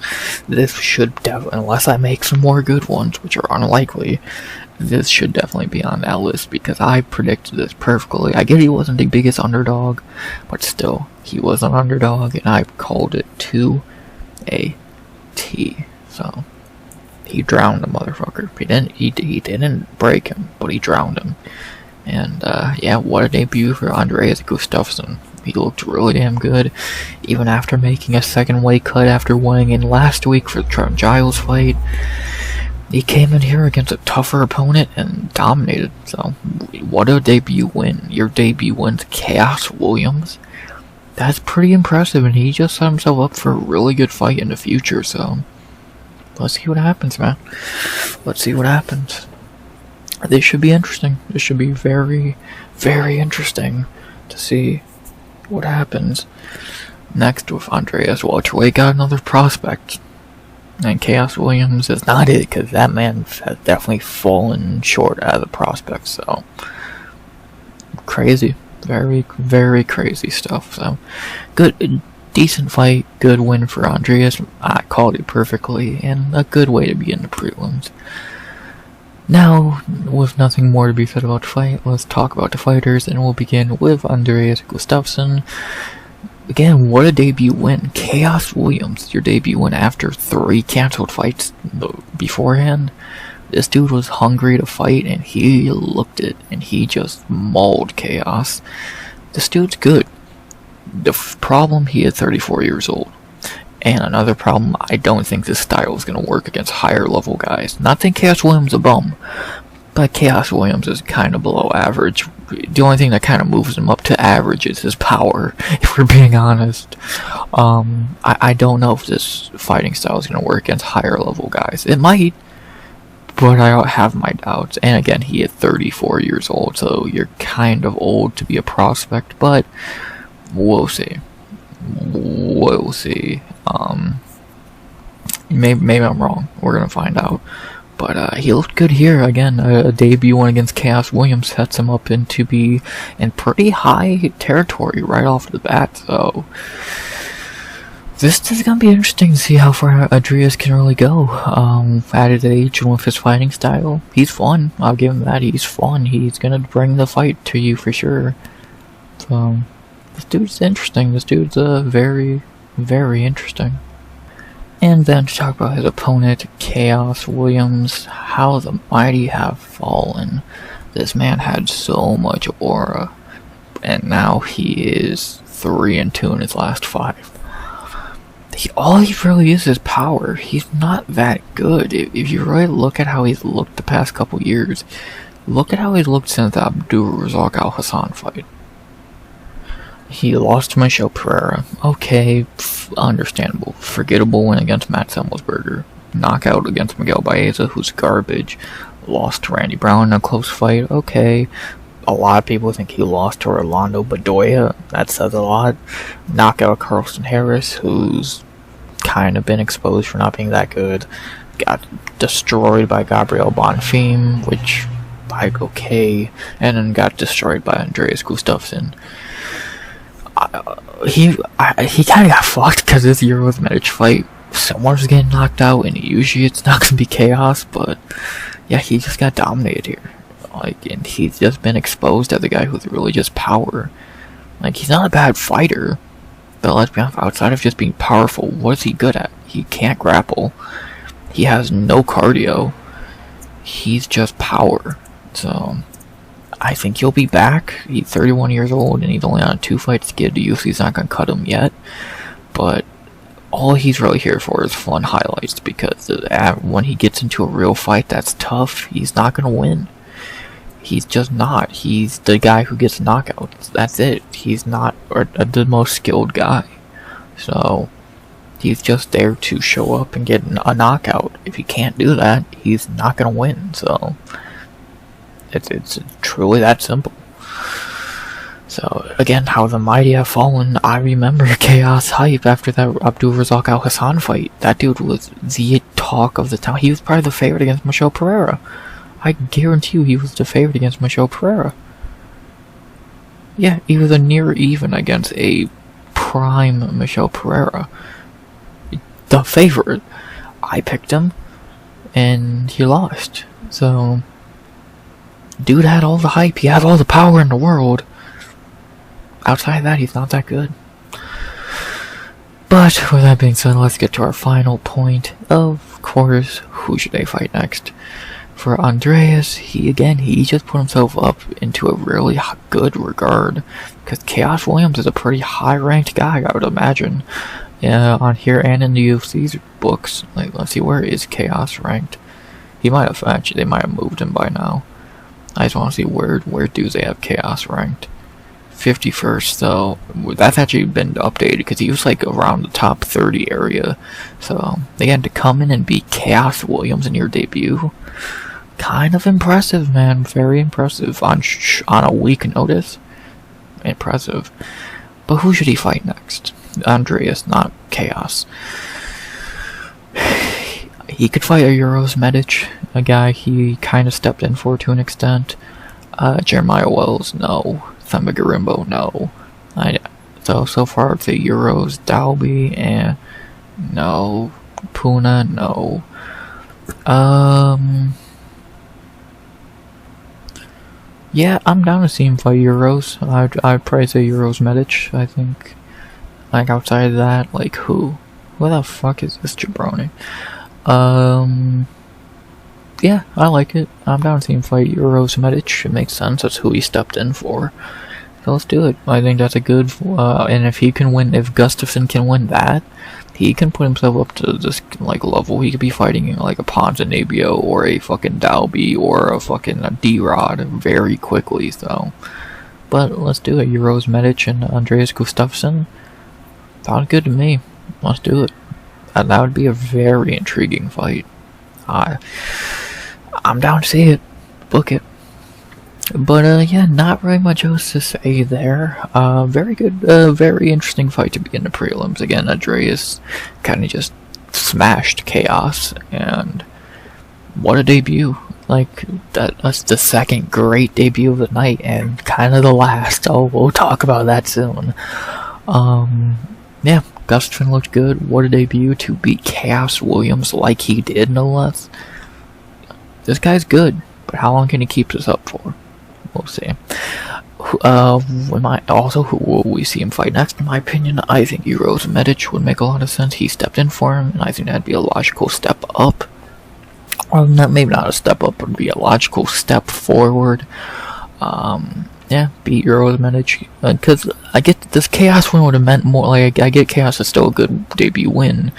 this should definitely, unless I make some more good ones, which are unlikely, this should definitely be on that list because I predicted this perfectly. I get he wasn't the biggest underdog, but still, he was an underdog, and I called it to a T. So he drowned the motherfucker. He didn't break him, but he drowned him. And yeah, what a debut for Andreas Gustafsson. He looked really damn good, even after making a second weight cut after Wang in last week for the Giles fight. He came in here against a tougher opponent and dominated. So, what a debut win. Your debut wins Khaos Williams. That's pretty impressive, and he just set himself up for a really good fight in the future, so let's see what happens, man. Let's see what happens. This should be interesting. This should be very, very interesting to see what happens. Next with Andreas welterweight, got another prospect. And Khaos Williams is not it, because that man has definitely fallen short as a prospect, so crazy. Very, very crazy stuff. So good, decent fight, good win for Andreas. I called it perfectly, and a good way to begin the prelims. Now, with nothing more to be said about the fight, let's talk about the fighters, and we'll begin with Andreas Gustafsson. Again, what a debut win. Khaos Williams, your debut win after 3 canceled fights beforehand. This dude was hungry to fight, and he looked it, and he just mauled Khaos. This dude's good. The problem, he is 34 years old. And another problem, I don't think this style is going to work against higher level guys. Not that Khaos Williams is a bum, but Khaos Williams is kind of below average. The only thing that kind of moves him up to average is his power, if we're being honest. I don't know if this fighting style is going to work against higher level guys. It might, but I have my doubts. And again, he is 34 years old, so you're kind of old to be a prospect, but we'll see. We'll see. Maybe I'm wrong. We're gonna find out. But he looked good here. Again, a debut one against Khaos Williams sets him up to be in pretty high territory right off the bat. So this is gonna be interesting to see how far Andreas can really go. At his age and with his fighting style, he's fun. I'll give him that. He's fun. He's gonna bring the fight to you for sure. So this dude's interesting. This dude's very, very interesting. And then to talk about his opponent, Khaos Williams, how the mighty have fallen. This man had so much aura, and now he is 3-2 in his last 5. All he really is power. He's not that good. If you really look at how he's looked the past couple years, look at how he's looked since the Abdul-Razak Al-Hassan fight. He lost to Michel Pereira. Okay, understandable. Forgettable win against Matt Semmelsberger. Knockout against Miguel Baeza, who's garbage. Lost to Randy Brown in a close fight. Okay. a lot of people think he lost to Orlando Bedoya. That says a lot. Knockout Carlson Harris, who's kind of been exposed for not being that good. Got destroyed by Gabriel Bonfim, which, like, okay. And then got destroyed by Andreas Gustafsson. He kind of got fucked because this Euros Medic fight, someone's getting knocked out, and usually it's not going to be Chaos, but yeah, he just got dominated here. Like, and he's just been exposed as a guy who's really just power. Like, he's not a bad fighter, but let's be honest, outside of just being powerful, what is he good at? He can't grapple. He has no cardio. He's just power. So, I think he'll be back. He's 31 years old, and he's only on a 2-fight skid. The UFC's not going to cut him yet. But all he's really here for is fun highlights, because when he gets into a real fight that's tough, he's not going to win. He's just not. He's the guy who gets knockouts. That's it. He's not the most skilled guy. So, he's just there to show up and get a knockout. If he can't do that, he's not going to win. So, it's truly that simple. So, again, how the mighty have fallen. I remember Chaos hype after that Abdulrazak Al Hassan fight. That dude was the talk of the town. He was probably the favorite against Michel Pereira. I guarantee you he was the favorite against Michel Pereira. Yeah, he was a near even against a prime Michel Pereira. The favorite. I picked him, and he lost. So, dude had all the hype. He had all the power in the world. Outside of that, he's not that good. But, with that being said, let's get to our final point. Of course, who should they fight next? For Andreas, he just put himself up into a really good regard, because Chaos Williams is a pretty high-ranked guy, I would imagine, on here and in the UFC's books. Like, let's see, where is Chaos ranked? They might have moved him by now. I just want to see where do they have Chaos ranked. 51st, so that's actually been updated, because he was like around the top 30 area. So, again, to come in and beat Chaos Williams in your debut, kind of impressive, man. Very impressive on a week notice. Impressive. But who should he fight next? Andreas, not Chaos. He could fight a Euros Medic, a guy he kind of stepped in for to an extent. Jeremiah Wells, no. Themba Garimbo, no. So far it's a Euros Dalby, and no. Puna, no. Yeah, I'm down to see him fight Euros. I'd probably say Euros Medic, I think. Like, outside of that, like, who? Who the fuck is this jabroni? Yeah, I like it. I'm down to see him fight Euros Medic. It makes sense. That's who he stepped in for. So let's do it. I think that's a good, and if Gustafsson can win that, he can put himself up to this, like, level. He could be fighting, like, a Ponzinibbio or a fucking Dalby or a fucking D-Rod very quickly, so. But let's do it. Euros Medic and Andreas Gustafsson. Sounds good to me. Let's do it. That would be a very intriguing fight. I'm down to see it. Book it. But, yeah, not very much else to say there. Very good, very interesting fight to be in the prelims. Again, Andreas kind of just smashed Chaos, and what a debut. Like, that's the second great debut of the night, and kind of the last. Oh, we'll talk about that soon. Yeah, Gustafsson looked good. What a debut to beat Chaos Williams like he did, no less. This guy's good, but how long can he keep this up for? We'll see. Who will we see him fight next? In my opinion, I think Euros Medic would make a lot of sense. He stepped in for him, and I think that'd be a logical step up. Or maybe not a step up, but be a logical step forward. Yeah, beat Euros Medic. Because I get this Chaos win would have meant more. Like, I get Chaos is still a good debut win,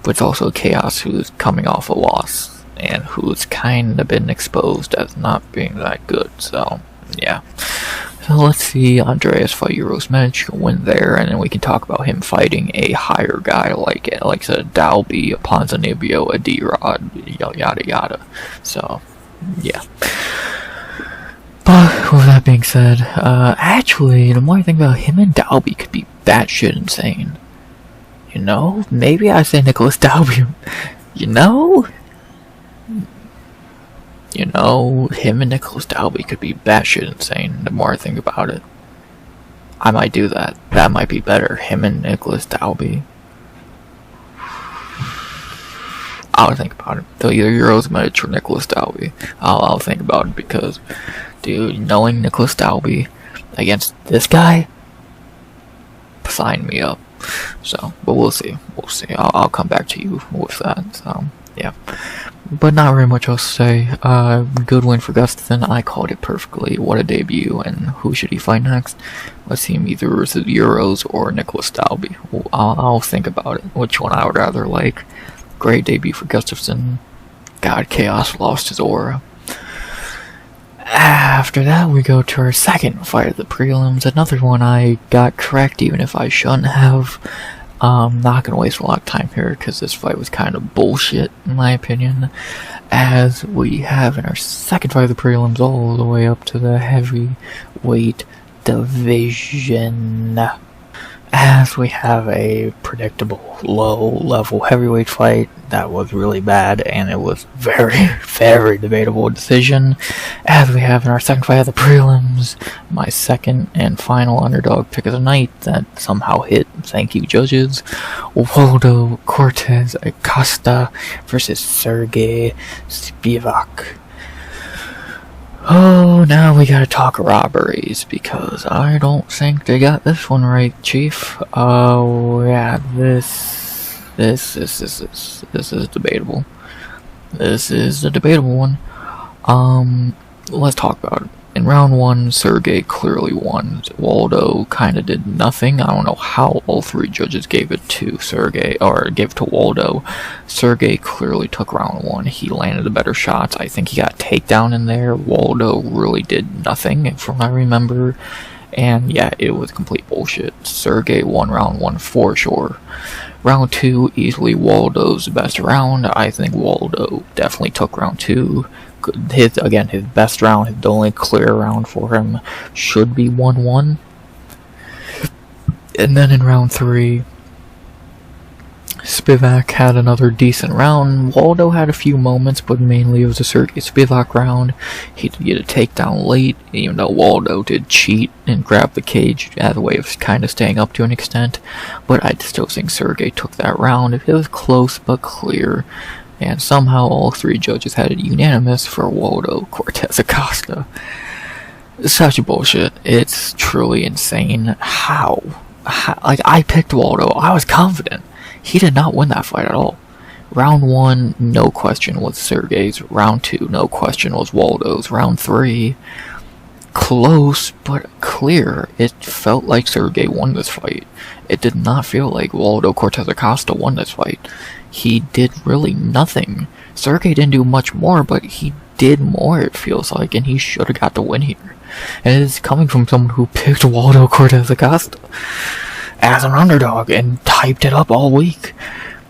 but it's also Chaos who's coming off a loss, and who's kind of been exposed as not being that good, so. Yeah. So let's see Andreas fight Euros Medic, win there, and then we can talk about him fighting a higher guy like a Dalby, a Ponzinibbio, a D-Rod, yada yada. So, yeah. But with that that being said, actually, the more I think about it, him and Dalby could be batshit insane. You know? Maybe I say Nicholas Dalby. You know? You know, him and Nicholas Dalby could be batshit insane the more I think about it. I might do that. That might be better. Him and Nicholas Dalby. I'll think about it. Though either Euros or Nicholas Dalby. I'll think about it because, dude, knowing Nicholas Dalby against this guy, sign me up. So, but we'll see. We'll see. I'll come back to you with that. So, yeah. But not very much else to say. Good win for Gustafsson. I called it perfectly. What a debut. And who should he fight next? Let's see him either versus Euros or Nicholas Dalby. I'll think about it. Which one I would rather like. Great debut for Gustafsson. God, Khaos lost his aura. After that, we go to our second fight of the prelims. Another one I got correct, even if I shouldn't have. Not gonna waste a lot of time here, because this fight was kind of bullshit, in my opinion. As we have in our second fight of the prelims, all the way up to the heavyweight division. As we have a predictable low-level heavyweight fight that was really bad, and it was very, very debatable decision. As we have in our second fight of the prelims, my second and final underdog pick of the night that somehow hit. Thank you, judges. Waldo Cortes-Acosta versus Serghei Spivac. Oh, now we gotta talk robberies, because I don't think they got this one right, Chief. Oh, yeah, this is debatable. This is the debatable one. Let's talk about it. In round one, Serghei clearly won. Waldo kinda did nothing. I don't know how all three judges gave it to Serghei, or gave it to Waldo. Serghei clearly took round one. He landed the better shots. I think he got a takedown in there. Waldo really did nothing, from what I remember. And yeah, it was complete bullshit. Serghei won round one for sure. Round two, easily Waldo's best round. I think Waldo definitely took round two. His best round, the only clear round for him, should be 1-1. And then in round three, Spivac had another decent round. Waldo had a few moments, but mainly it was a Serghei Spivac round. He did get a takedown late, even though Waldo did cheat and grab the cage as a way of kind of staying up to an extent. But I still think Serghei took that round. It was close but clear. And somehow all three judges had it unanimous for Waldo Cortes-Acosta. Such bullshit. It's truly insane. How? Like, I picked Waldo. I was confident. He did not win that fight at all. Round one, no question, was Serghei's. Round two, no question, was Waldo's. Round three, close but clear. It felt like Serghei won this fight. It did not feel like Waldo Cortes-Acosta won this fight. He did really nothing. Serghei didn't do much more, but he did more, it feels like, and he should have got the win here. And it's coming from someone who picked Waldo Cortes-Acosta as an underdog and typed it up all week.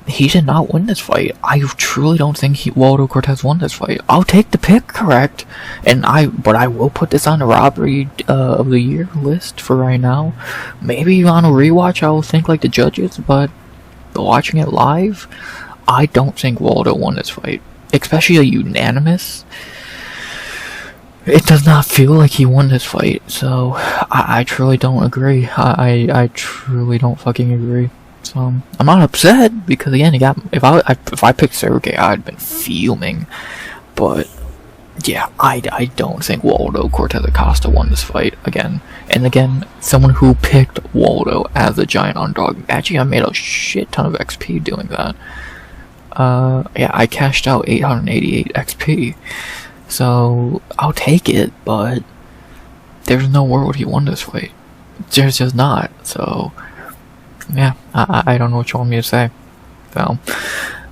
He did not win this fight. I truly don't think Waldo Cortes won this fight. I'll take the pick correct, but I will put this on the robbery of the year list for right now. Maybe on a rewatch I will think like the judges, but watching it live, I don't think Waldo won this fight. Especially a unanimous. It does not feel like he won this fight, so I truly don't agree. I truly don't fucking agree. So I'm not upset, because again, if I picked Serghei, I'd been fuming. But yeah, I don't think Waldo Cortes-Acosta won this fight again. And again, someone who picked Waldo as a giant underdog. Actually, I made a shit ton of XP doing that. Yeah, I cashed out 888 XP. So I'll take it, but there's no world he won this fight. There's just not. So yeah, I don't know what you want me to say. So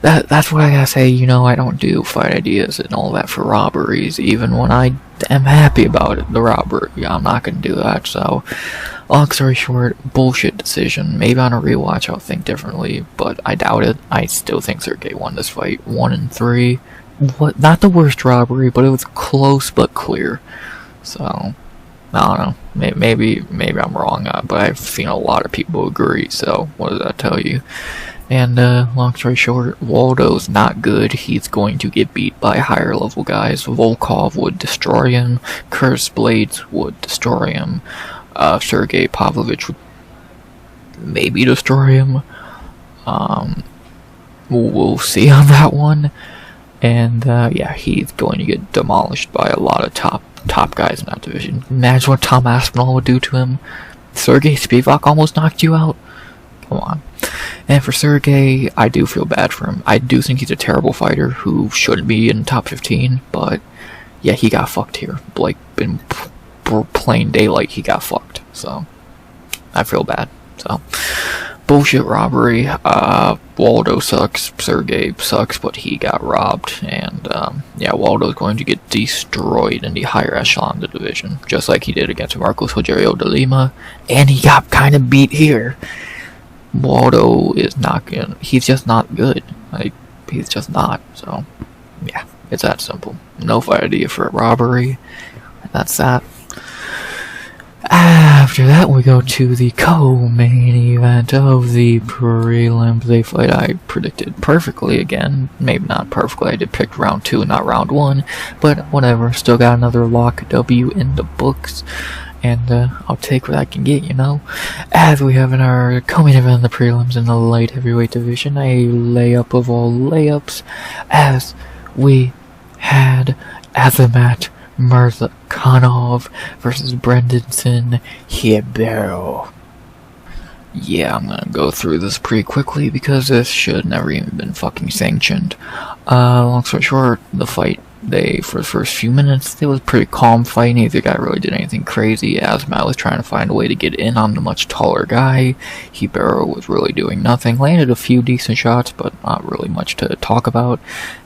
that's what I gotta say. You know, I don't do fight ideas and all that for robberies, even when I am happy about it, the robbery. I'm not gonna do that. So long story short, bullshit decision. Maybe on a rewatch I'll think differently, but I doubt it. I still think Serghei won this fight. 1-3. Not the worst robbery, but it was close but clear. So I don't know. Maybe I'm wrong, but I've seen a lot of people agree. So what does that tell you? And long story short, Waldo's not good. He's going to get beat by higher level guys. Volkov would destroy him. Curse Blades would destroy him. Serghei Pavlovich would maybe destroy him. We'll see on that one. And yeah, he's going to get demolished by a lot of top guys in that division. Imagine what Tom Aspinall would do to him. Serghei Spivac almost knocked you out. Come on. And for Serghei, I do feel bad for him. I do think he's a terrible fighter who shouldn't be in top 15, but yeah, he got fucked here. Like, in plain daylight, he got fucked. So, I feel bad. So, bullshit robbery. Waldo sucks. Serghei sucks, but he got robbed. And, yeah, Waldo's going to get destroyed in the higher echelon of the division, just like he did against Marcos Rogerio de Lima. And he got kind of beat here. Waldo is not good. He's just not good. Like, he's just not. So, yeah, it's that simple. No fight idea for a robbery. That's that. After that, we go to the co-main event of the prelims. They fight I predicted perfectly again. Maybe not perfectly. I did pick round 2 and not round 1. But whatever. Still got another lock W in the books. And I'll take what I can get, you know. As we have in our co-main event in the prelims in the light heavyweight division, a layup of all layups, as we had Azamat Murzakanov versus Brendson Ribeiro. Yeah, I'm gonna go through this pretty quickly because this should never even been fucking sanctioned. Long story short, the fight, for the first few minutes, it was a pretty calm fight. Neither guy really did anything crazy. Azamat was trying to find a way to get in on the much taller guy. Ribeiro was really doing nothing. Landed a few decent shots, but not really much to talk about.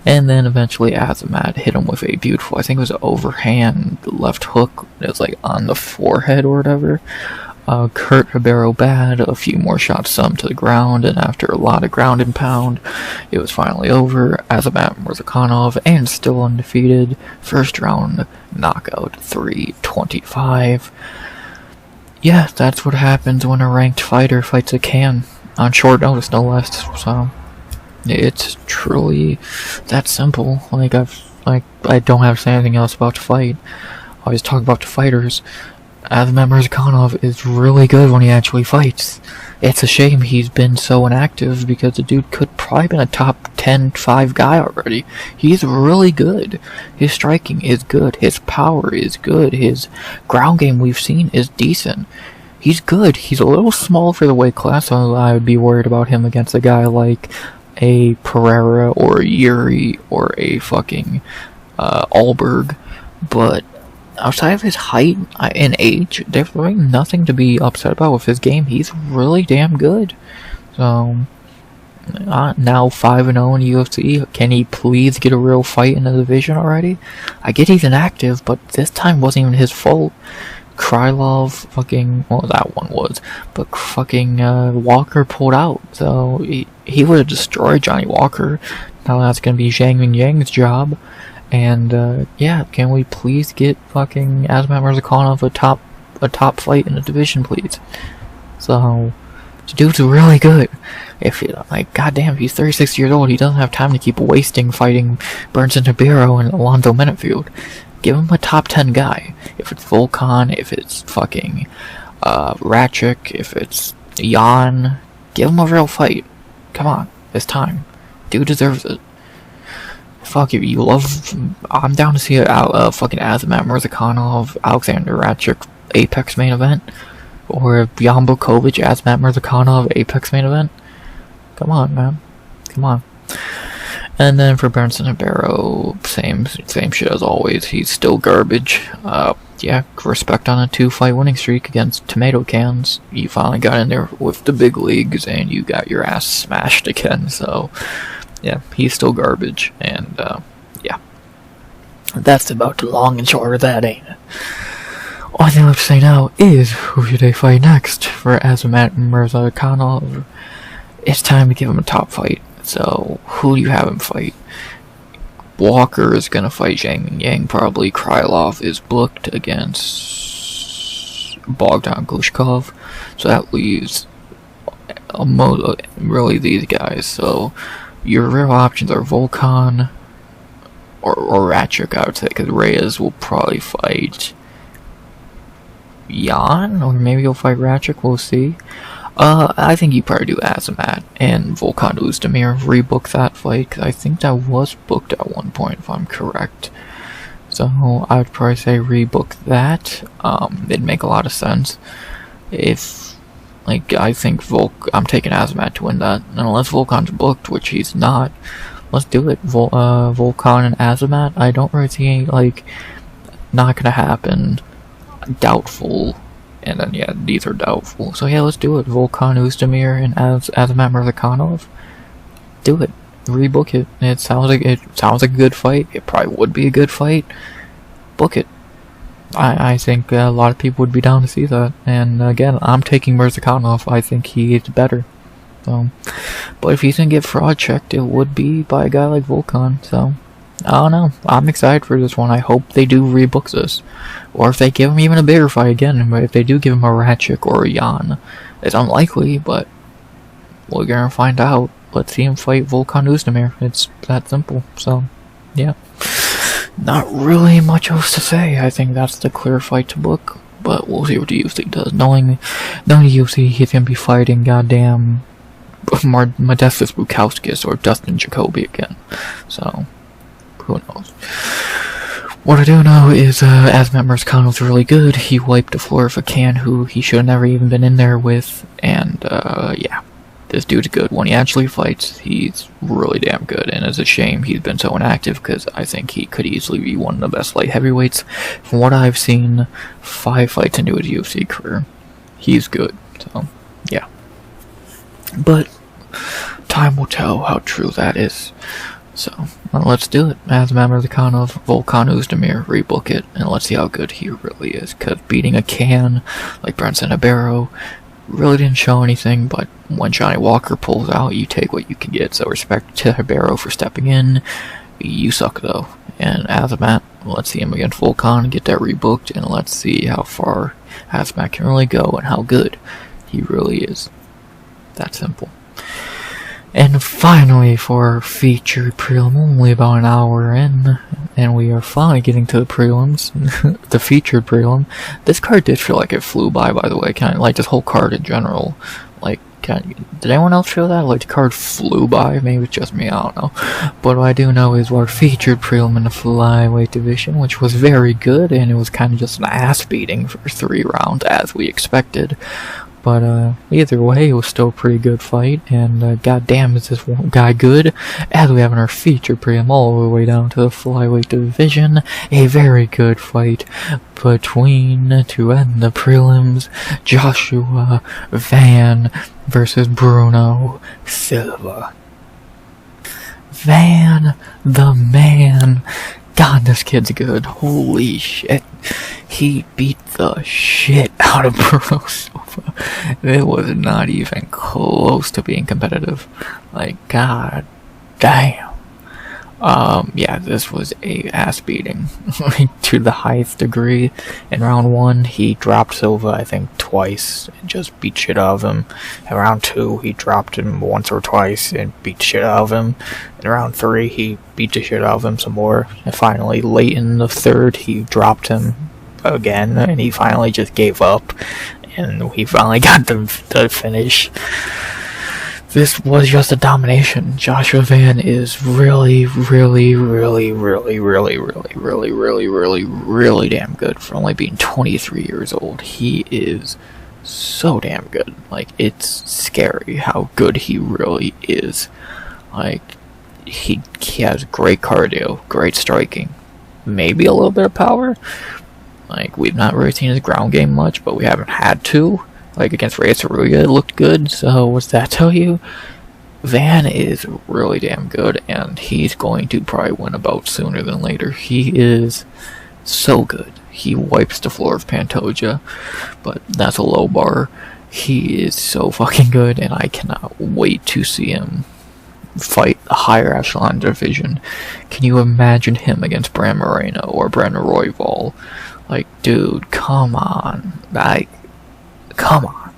And then eventually Azamat hit him with a beautiful, I think it was an overhand left hook. It was like on the forehead or whatever. Kurt Ribeiro bad, a few more shots summed to the ground, and after a lot of ground and pound, it was finally over. Azamat Murzakanov, and still undefeated, first round knockout, 325. Yeah, that's what happens when a ranked fighter fights a can, on short notice no less, so it's truly that simple. I don't have to say anything else about the fight. I always talk about the fighters. Azamat Murzakanov is really good when he actually fights. It's a shame he's been so inactive because the dude could probably been a top 10-5 guy already. He's really good. His striking is good. His power is good. His ground game we've seen is decent. He's good. He's a little small for the weight class, so I would be worried about him against a guy like a Pereira or a Yuri or a fucking Alberg. But outside of his height and age, there's really nothing to be upset about with his game. He's really damn good. So, now 5-0 in UFC. Can he please get a real fight in the division already? I get he's inactive, but this time wasn't even his fault. Krylov fucking, well, that one was, but fucking Walker pulled out. So, he would have destroyed Johnny Walker. Now that's going to be Zhang Mingyang's job. And, yeah, can we please get fucking Azamat Murzakanov a top fight in the division, please? So, the dude's really good. If he, like, goddamn, he's 36 years old, he doesn't have time to keep wasting fighting Brendson Ribeiro and Alonzo Menefield. Give him a top 10 guy. If it's Volkan, if it's fucking, Ratchik, if it's Jan, give him a real fight. Come on, it's time. Dude deserves it. Fuck, if you love, I'm down to see a fucking Azamat Murzakanov, Alexander Ratchik Apex main event, or Jan Blachowicz, Azamat Murzakanov Apex main event. Come on, man, come on. And then for Brendson Ribeiro, same shit as always. He's still garbage. Yeah, respect on a 2-fight winning streak against tomato cans. You finally got in there with the big leagues, and you got your ass smashed again. So. Yeah, he's still garbage, and, yeah. That's about the long and short of that, ain't it? All I think left to say now is, who should they fight next for Azamat Murzakanov? It's time to give him a top fight, so who do you have him fight? Walker is gonna fight Zhang Mingyang, probably. Krylov is booked against Bogdan Glushkov, so that leaves really these guys. So your real options are Volkan or Ratchik, I would say, because Reyes will probably fight Jan, or maybe he'll fight Ratchik, we'll see. I think you probably do Azamat and Volkan Uzdemir, rebook that fight, because I think that was booked at one point, if I'm correct. So I would probably say rebook that. It'd make a lot of sense. If, like, I think I'm taking Azamat to win that, and unless Volkan's booked, which he's not, let's do it. Volkan and Azamat, I don't really see, like, not gonna happen. Doubtful. And then, yeah, these are doubtful. So, yeah, let's do it. Volkan Uzdemir and Azamat Murzakanov. Do it. Rebook it. It sounds like a good fight. It probably would be a good fight. Book it. I think a lot of people would be down to see that. And, again, I'm taking Murzakanov. I think he is better. So, but if he's gonna get fraud checked, it would be by a guy like Volkan. So, I don't know. I'm excited for this one. I hope they do rebook this. Or if they give him even a bigger fight again. If they do give him a Ratchik or a Jan. It's unlikely, but we're gonna find out. Let's see him fight Volkan Uzdemir. It's that simple. So, yeah. Not really much else to say. I think that's the clear fight to book. But we'll see what the UFC does. Knowing the UFC, he's gonna be fighting goddamn Modestas Bukauskas or Dustin Jacoby again. So, who knows? What I do know is Azamat Murzakanov really good. He wiped the floor of a can who he should have never even been in there with. And, yeah. This dude's good. When he actually fights, he's really damn good. And it's a shame he's been so inactive, because I think he could easily be one of the best light heavyweights. From what I've seen, 5 fights into his UFC career, he's good. So, yeah. But time will tell how true that is. So, well, let's do it. Azamat Murzakanov, Volkan Uzdemir, rebook it, and let's see how good he really is. Because beating a can like Brendson Ribeiro really didn't show anything, but when Johnny Walker pulls out, you take what you can get. So respect to Ribeiro for stepping in. You suck though. And Azamat, let's see him against Volkan, get that rebooked, and let's see how far Azamat can really go and how good he really is. That simple. And finally, for our featured prelim, only about an hour in, and we are finally getting to the prelims, the featured prelim. This card did feel like it flew by the way, kind of like this whole card in general. Like, did anyone else feel that? Like, the card flew by? Maybe it's just me, I don't know. But what I do know is our featured prelim in the flyweight division, which was very good, and it was kind of just an ass beating for 3 rounds, as we expected. But either way, it was still a pretty good fight, and goddamn is this one guy good, as we have in our feature prelim all the way down to the flyweight division. A very good fight between, to end the prelims, Joshua Van versus Bruno Silva. Van the man. God, this kid's good. Holy shit. He beat the shit out of Bruno Silva. It was not even close to being competitive. Like, god damn. Yeah, this was a ass beating. To the highest degree. In round 1, he dropped Silva, I think, twice, and just beat shit out of him. In round 2, he dropped him once or twice, and beat shit out of him. In round 3, he beat the shit out of him some more. And finally, late in the 3rd, he dropped him again, and he finally just gave up. And he finally got the finish. This was just a domination. Joshua Van is really damn good for only being 23 years old. He is so damn good. Like, it's scary how good he really is. Like, he has great cardio, great striking, maybe a little bit of power. Like, we've not really seen his ground game much, but we haven't had to. Like, against Reyes Aruga, it looked good, so what's that tell you? Van is really damn good, and he's going to probably win a bout sooner than later. He is so good. He wipes the floor of Pantoja, but that's a low bar. He is so fucking good, and I cannot wait to see him fight a higher echelon division. Can you imagine him against Bram Moreno or Brandon Royval? Like, dude, come on. come on.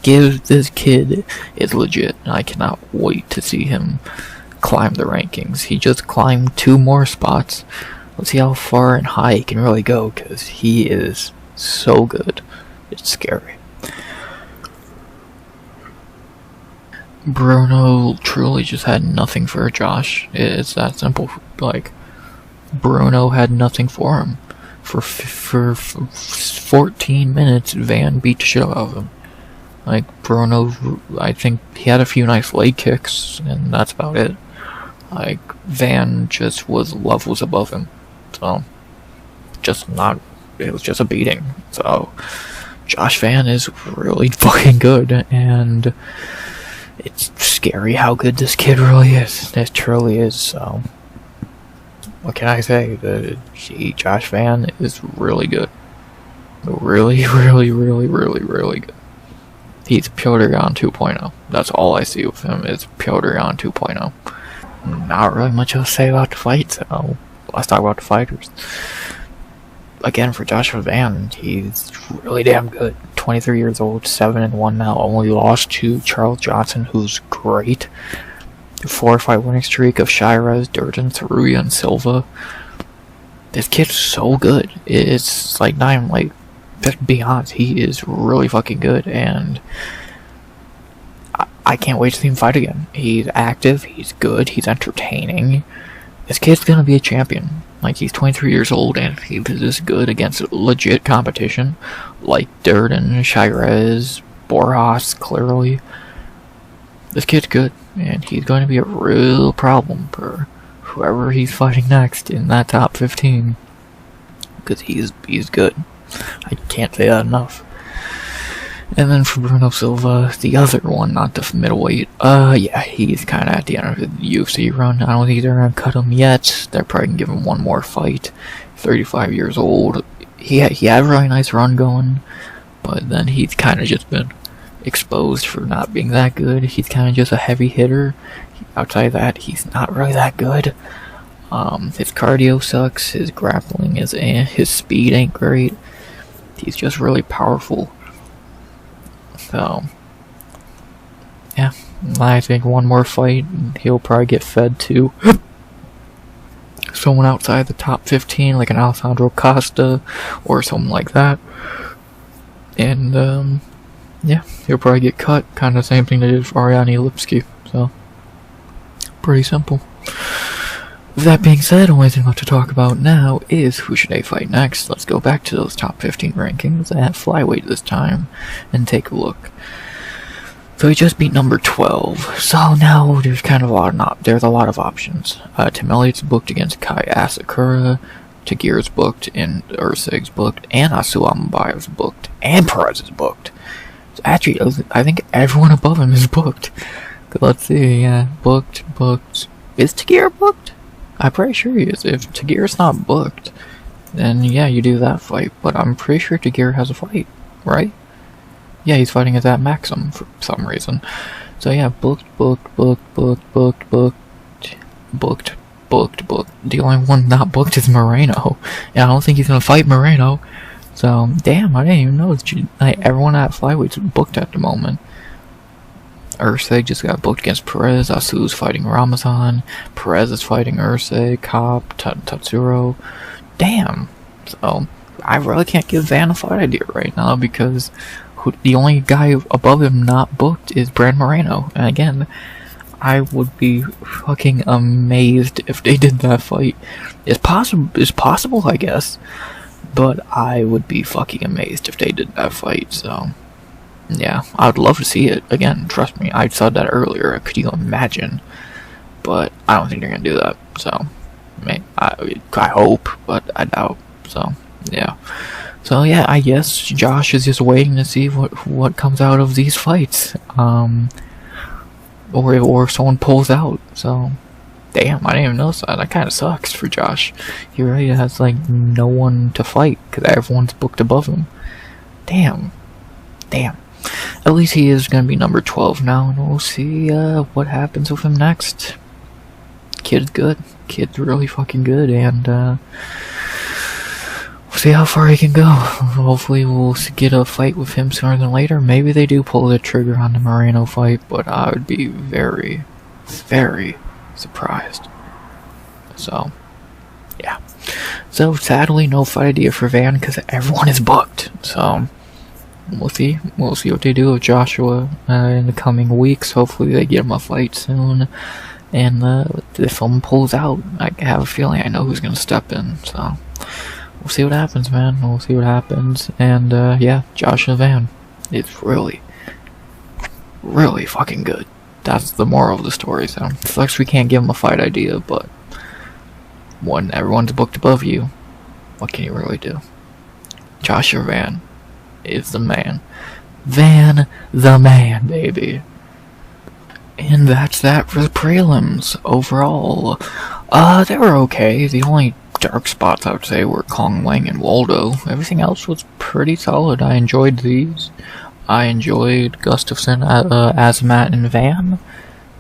This kid is legit, and I cannot wait to see him climb the rankings. He just climbed 2 more spots. Let's see how far and high he can really go, because he is so good. It's scary. Bruno truly just had nothing for Josh. It's that simple. Like, Bruno had nothing for him. For 14 minutes, Van beat the shit out of him. Like, Bruno, I think he had a few nice leg kicks, and that's about it. Like, Van just was levels above him. So, it was just a beating. So, Josh Van is really fucking good, and it's scary how good this kid really is. It truly is, so. What can I say? Josh Van is really good. Really, really, really, really, really good. He's Piotr Yan 2.0. That's all I see with him is Piotr Yan 2.0. Not really much else to say about the fight, so let's talk about the fighters. Again, for Joshua Van, he's really damn good. 23 years old, 7-1 now. Only lost to Charles Johnson, who's great. 4-5 winning streak of Shirez, Durden, Tharuya, and Silva. This kid's so good. It's like, not even like, just be honest, he is really fucking good, and I can't wait to see him fight again. He's active, he's good, he's entertaining. This kid's gonna be a champion. Like, he's 23 years old, and he is this good against legit competition, like Durden, Shirez, Borjas, clearly. This kid's good, and he's going to be a real problem for whoever he's fighting next in that top 15. Because he's good. I can't say that enough. And then for Bruno Silva, the other one, not the middleweight, yeah, he's kind of at the end of the UFC run. I don't think they're going to cut him yet. They're probably going to give him one more fight. 35 years old. He had a really nice run going, but then he's kind of just been exposed for not being that good. He's kind of just a heavy hitter. Outside of that, he's not really that good. His cardio sucks, his grappling is his speed ain't great. He's just really powerful. So, yeah, I think one more fight, he'll probably get fed to someone outside the top 15, like an Alessandro Costa, or something like that. And, yeah, he'll probably get cut, kind of the same thing they did for Ariane Lipski, so, pretty simple. With that being said, the only thing left to talk about now is who should they fight next. Let's go back to those top 15 rankings at flyweight this time and take a look. So he just beat number 12. So now there's kind of a lot of options. Tim Elliott's booked against Kai Asakura, Tagir's booked, and Urseg's booked, and Asu Amabaev's booked, and Perez is booked. So actually, I think everyone above him is booked. Let's see, yeah, booked. Is Tagir booked? I'm pretty sure he is. If Tagir's not booked, then yeah, you do that fight. But I'm pretty sure Tagir has a fight, right? Yeah, he's fighting at that Maxim for some reason. So yeah, booked. The only one not booked is Moreno. And I don't think he's gonna fight Moreno. So, damn, I didn't even know. Everyone at Flyweight's booked at the moment. Urseg just got booked against Perez. Asu's fighting Ramazan. Perez is fighting Urseg, Kopp, Tatsuro. Damn. So, I really can't give Van a fight idea right now because the only guy above him not booked is Brand Moreno. And again, I would be fucking amazed if they did that fight. It's possible, I guess. But I would be fucking amazed if they did that fight, so... yeah, I would love to see it. Again, trust me, I said that earlier. Could you imagine? But I don't think they're gonna do that. So, I hope, but I doubt. So, yeah. So yeah, I guess Josh is just waiting to see what comes out of these fights. Or if someone pulls out. So, damn, I didn't even notice that. That kind of sucks for Josh. He really has like no one to fight because everyone's booked above him. Damn. At least he is going to be number 12 now, and we'll see what happens with him next. Kid's good. Kid's really fucking good, and we'll see how far he can go. Hopefully we'll get a fight with him sooner than later. Maybe they do pull the trigger on the Moreno fight, but I would be very, very surprised. So, yeah. So, sadly, no fight idea for Van because everyone is booked. So, we'll see. We'll see what they do with Joshua in the coming weeks. Hopefully they get him a fight soon. And if someone pulls out, I have a feeling I know who's going to step in. So, we'll see what happens, man. We'll see what happens. And, yeah, Joshua Van. It's really, really fucking good. That's the moral of the story. So, it sucks we can't give him a fight idea, but when everyone's booked above you, what can you really do? Joshua Van is the man. Van the man, baby. And that's that for the prelims. Overall, they were okay. The only dark spots I would say were Cong, Wang, and Waldo. Everything else was pretty solid. I enjoyed these. I enjoyed Gustafsson, Azamat, and Van.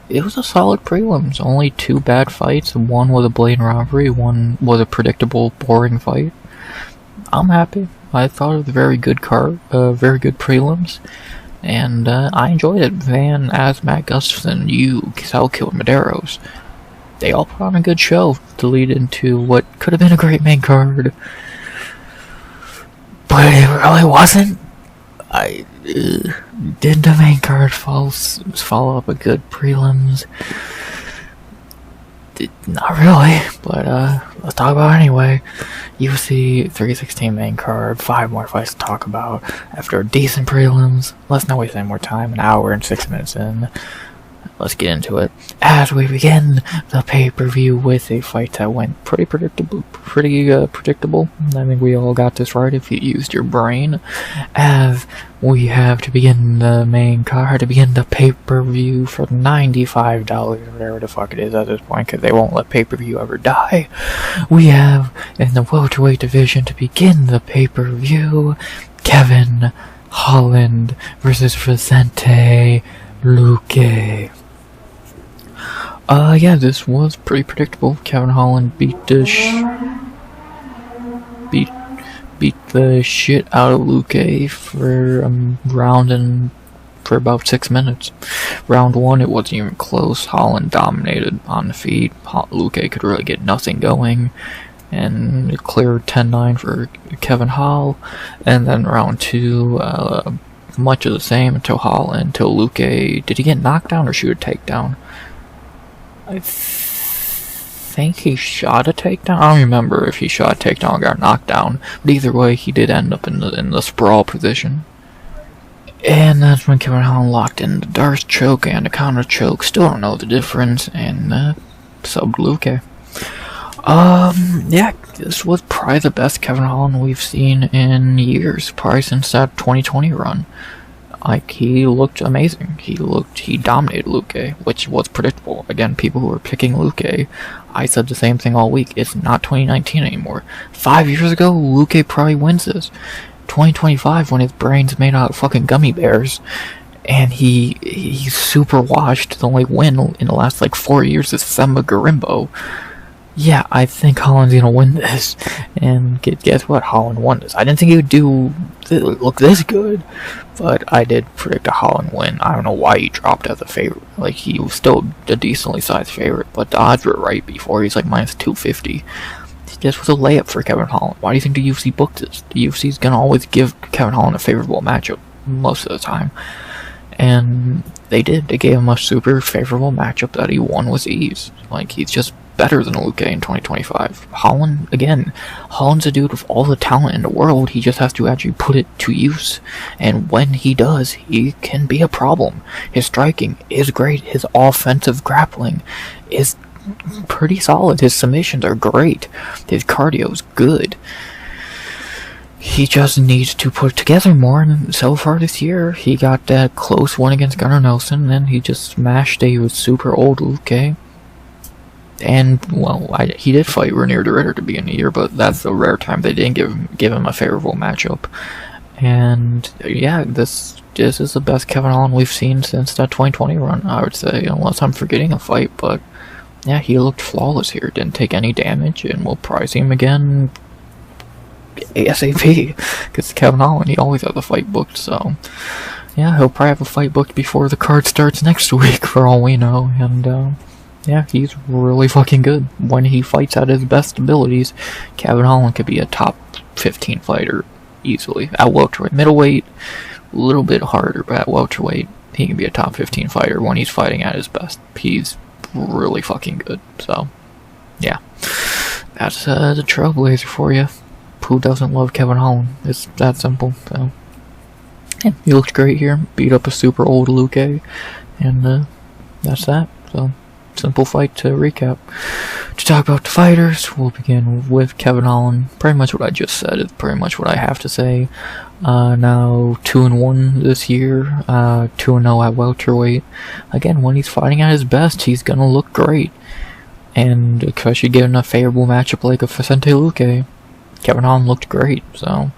It was a solid prelims. Only 2 bad fights. One was a blatant robbery. One was a predictable, boring fight. I'm happy. I thought it was a very good card. Very good prelims. And I enjoyed it. Van, Azamat, Gustafsson, Salkilld, Mederos. They all put on a good show to lead into what could have been a great main card. But it really wasn't. Did the main card follow up a good prelims? Not really, but let's talk about it anyway. UFC 316 main card, 5 more fights to talk about after a decent prelims. Let's not waste any more time, an hour and 6 minutes in. Let's get into it. As we begin the pay-per-view with a fight that went pretty predictable. I think we all got this right if you used your brain. As we have to begin the main card, to begin the pay-per-view for $95, whatever the fuck it is at this point, because they won't let pay-per-view ever die. We have, in the welterweight division, to begin the pay-per-view, Kevin Holland versus Vicente Luque. Yeah, this was pretty predictable. Kevin Holland beat the shit out of Luque for a round and for about 6 minutes. Round 1, it wasn't even close. Holland dominated on the feet. Luque could really get nothing going, and it cleared 10-9 for Kevin Hall. And then round 2, much of the same until Luque. Did he get knocked down or shoot a takedown? I think he shot a takedown. I don't remember if he shot a takedown or got knocked down, but either way, he did end up in the sprawl position. And that's when Kevin Holland locked in the Darce choke and the counter choke. Still don't know the difference, and subbed Luque. Yeah, this was probably the best Kevin Holland we've seen in years, probably since that 2020 run. Like, he looked amazing. He dominated Luque, which was predictable. Again, people who were picking Luque, I said the same thing all week. It's not 2019 anymore. 5 years ago, Luque probably wins this. 2025, when his brain's made out of fucking gummy bears, and he's super washed. The only win in the last, 4 years is Semba Garimbo. Yeah, I think Holland's gonna win this. And guess what? Holland won this. I didn't think he would look this good, but I did predict a Holland win. I don't know why he dropped as a favorite. He was still a decently sized favorite, but the odds were right before. He's minus 250. This was a layup for Kevin Holland. Why do you think the UFC booked this? The UFC's gonna always give Kevin Holland a favorable matchup most of the time. And they did. They gave him a super favorable matchup that he won with ease. He's just better than Luque in 2025. Holland's a dude with all the talent in the world. He just has to actually put it to use. And when he does, he can be a problem. His striking is great. His offensive grappling is pretty solid. His submissions are great. His cardio's good. He just needs to put it together more, and so far this year, he got that close one against Gunnar Nelson, and then he just smashed a super old Luque. And, well, he did fight Renier de Ridder to begin the year, but that's the rare time they didn't give him a favorable matchup. And, yeah, this is the best Kevin Holland we've seen since that 2020 run, I would say, unless I'm forgetting a fight, but, yeah, he looked flawless here, didn't take any damage, and we'll probably see him again ASAP, because Kevin Holland, he always has a fight booked, so yeah, he'll probably have a fight booked before the card starts next week, for all we know, and yeah, he's really fucking good. When he fights at his best abilities, Kevin Holland could be a top 15 fighter easily. At welterweight, middleweight, a little bit harder, but at welterweight, he can be a top 15 fighter when he's fighting at his best. He's really fucking good, so yeah. That's the Trailblazer for you. Who doesn't love Kevin Holland? It's that simple, so yeah, he looked great here, beat up a super old Luque, and that's that, so simple fight to recap. To talk about the fighters, we'll begin with Kevin Holland. Pretty much what I just said is pretty much what I have to say. Now 2-1 this year, 2-0 at welterweight. Again, when he's fighting at his best, he's gonna look great. And especially given a favorable matchup like a Vicente Luque, Kevin Holland looked great. So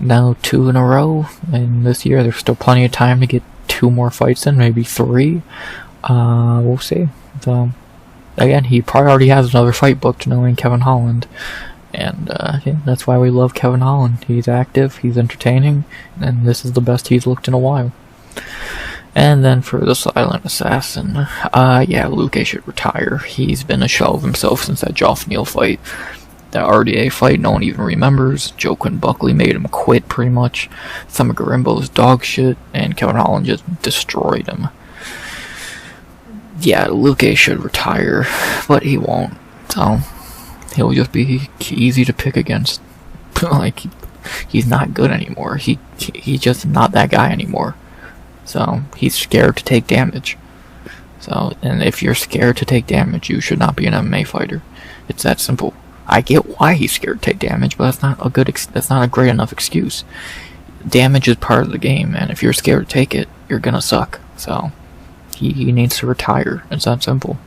now 2 in a row, and this year there's still plenty of time to get 2 more fights in, maybe 3. We'll see. So again, he probably already has another fight booked, knowing Kevin Holland, and yeah, that's why we love Kevin Holland. He's active, he's entertaining, and this is the best he's looked in a while. And then for the silent assassin, yeah, Luque should retire. He's been a shell of himself since that Joff Neal fight. That RDA fight, no one even remembers. Joe Quinn Buckley made him quit, pretty much. Some of Garimbo's dog shit, and Kevin Holland just destroyed him. Yeah, Luque should retire, but he won't. So he'll just be easy to pick against. Like, he's not good anymore. He's just not that guy anymore. So he's scared to take damage. So, and if you're scared to take damage, you should not be an MMA fighter. It's that simple. I get why he's scared to take damage, but that's not a great enough excuse. Damage is part of the game, and if you're scared to take it, you're gonna suck. So he needs to retire. It's that simple.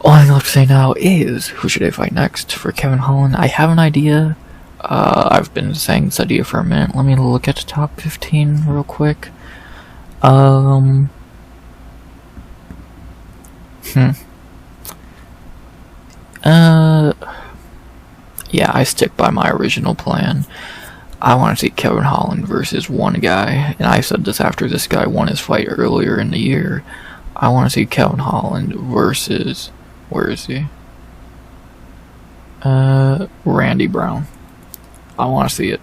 All I have to say now is, who should I fight next? For Kevin Holland, I have an idea. I've been saying this idea for a minute. Let me look at the top 15 real quick. Yeah, I stick by my original plan. I want to see Kevin Holland versus one guy, and I said this after this guy won his fight earlier in the year. I want to see Kevin Holland versus, where is he? Randy Brown. I want to see it.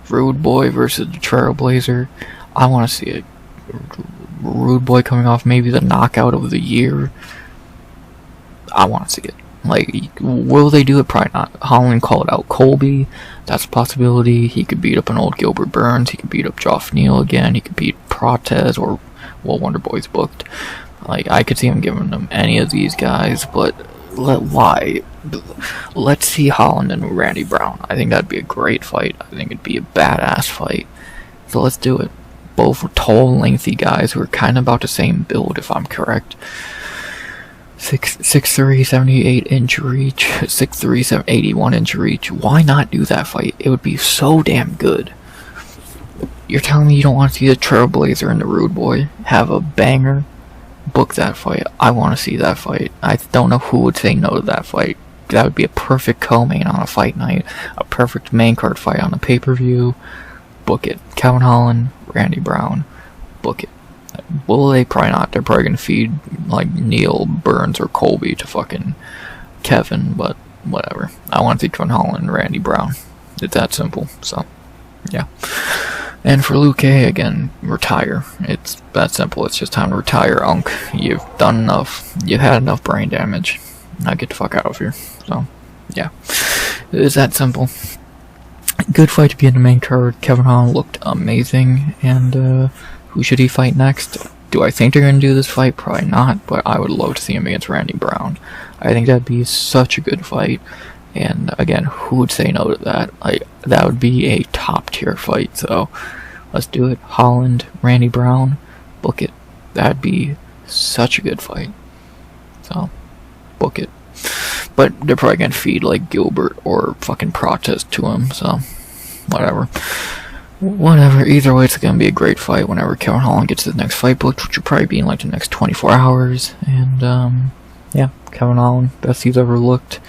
Rude Boy versus the Trailblazer. I want to see it. Rude Boy coming off maybe the knockout of the year. I want to see it. Like, will they do it? Probably not. Holland called out Colby. That's a possibility. He could beat up an old Gilbert Burns. He could beat up Joff Neal again. He could beat Protez, or, well, Wonder Boy's booked. Like, I could see him giving them any of these guys, but why? Let's see Holland and Randy Brown. I think that'd be a great fight. I think it'd be a badass fight. So let's do it. Both tall, lengthy guys who are kind of about the same build, if I'm correct. 6'3", 78-inch reach, 6'3", 81-inch reach. Why not do that fight? It would be so damn good. You're telling me you don't want to see the Trailblazer and the Rude Boy have a banger? Book that fight. I want to see that fight. I don't know who would say no to that fight. That would be a perfect co-main on a fight night. A perfect main card fight on a pay-per-view. Book it. Kevin Holland, Randy Brown. Book it. Well, they probably not. They're probably going to feed, like, Neal, Burns, or Colby to fucking Kevin, but whatever. I want to see Kevin Holland and Randy Brown. It's that simple, so, yeah. And for Luque, again, retire. It's that simple. It's just time to retire, Unk. You've done enough. You've had enough brain damage. Now get the fuck out of here. So, yeah. It's that simple. Good fight to be in the main card. Kevin Holland looked amazing, and, who should he fight next? Do I think they're going to do this fight? Probably not, but I would love to see him against Randy Brown. I think that'd be such a good fight. And again, who would say no to that? Like, that would be a top tier fight. So let's do it. Holland, Randy Brown, book it. That'd be such a good fight. So book it. But they're probably gonna feed like Gilbert or fucking Protest to him. So whatever. Either way, it's gonna be a great fight whenever Kevin Holland gets his next fight booked, which will probably be in like the next 24 hours. And yeah, Kevin Holland, best he's ever looked.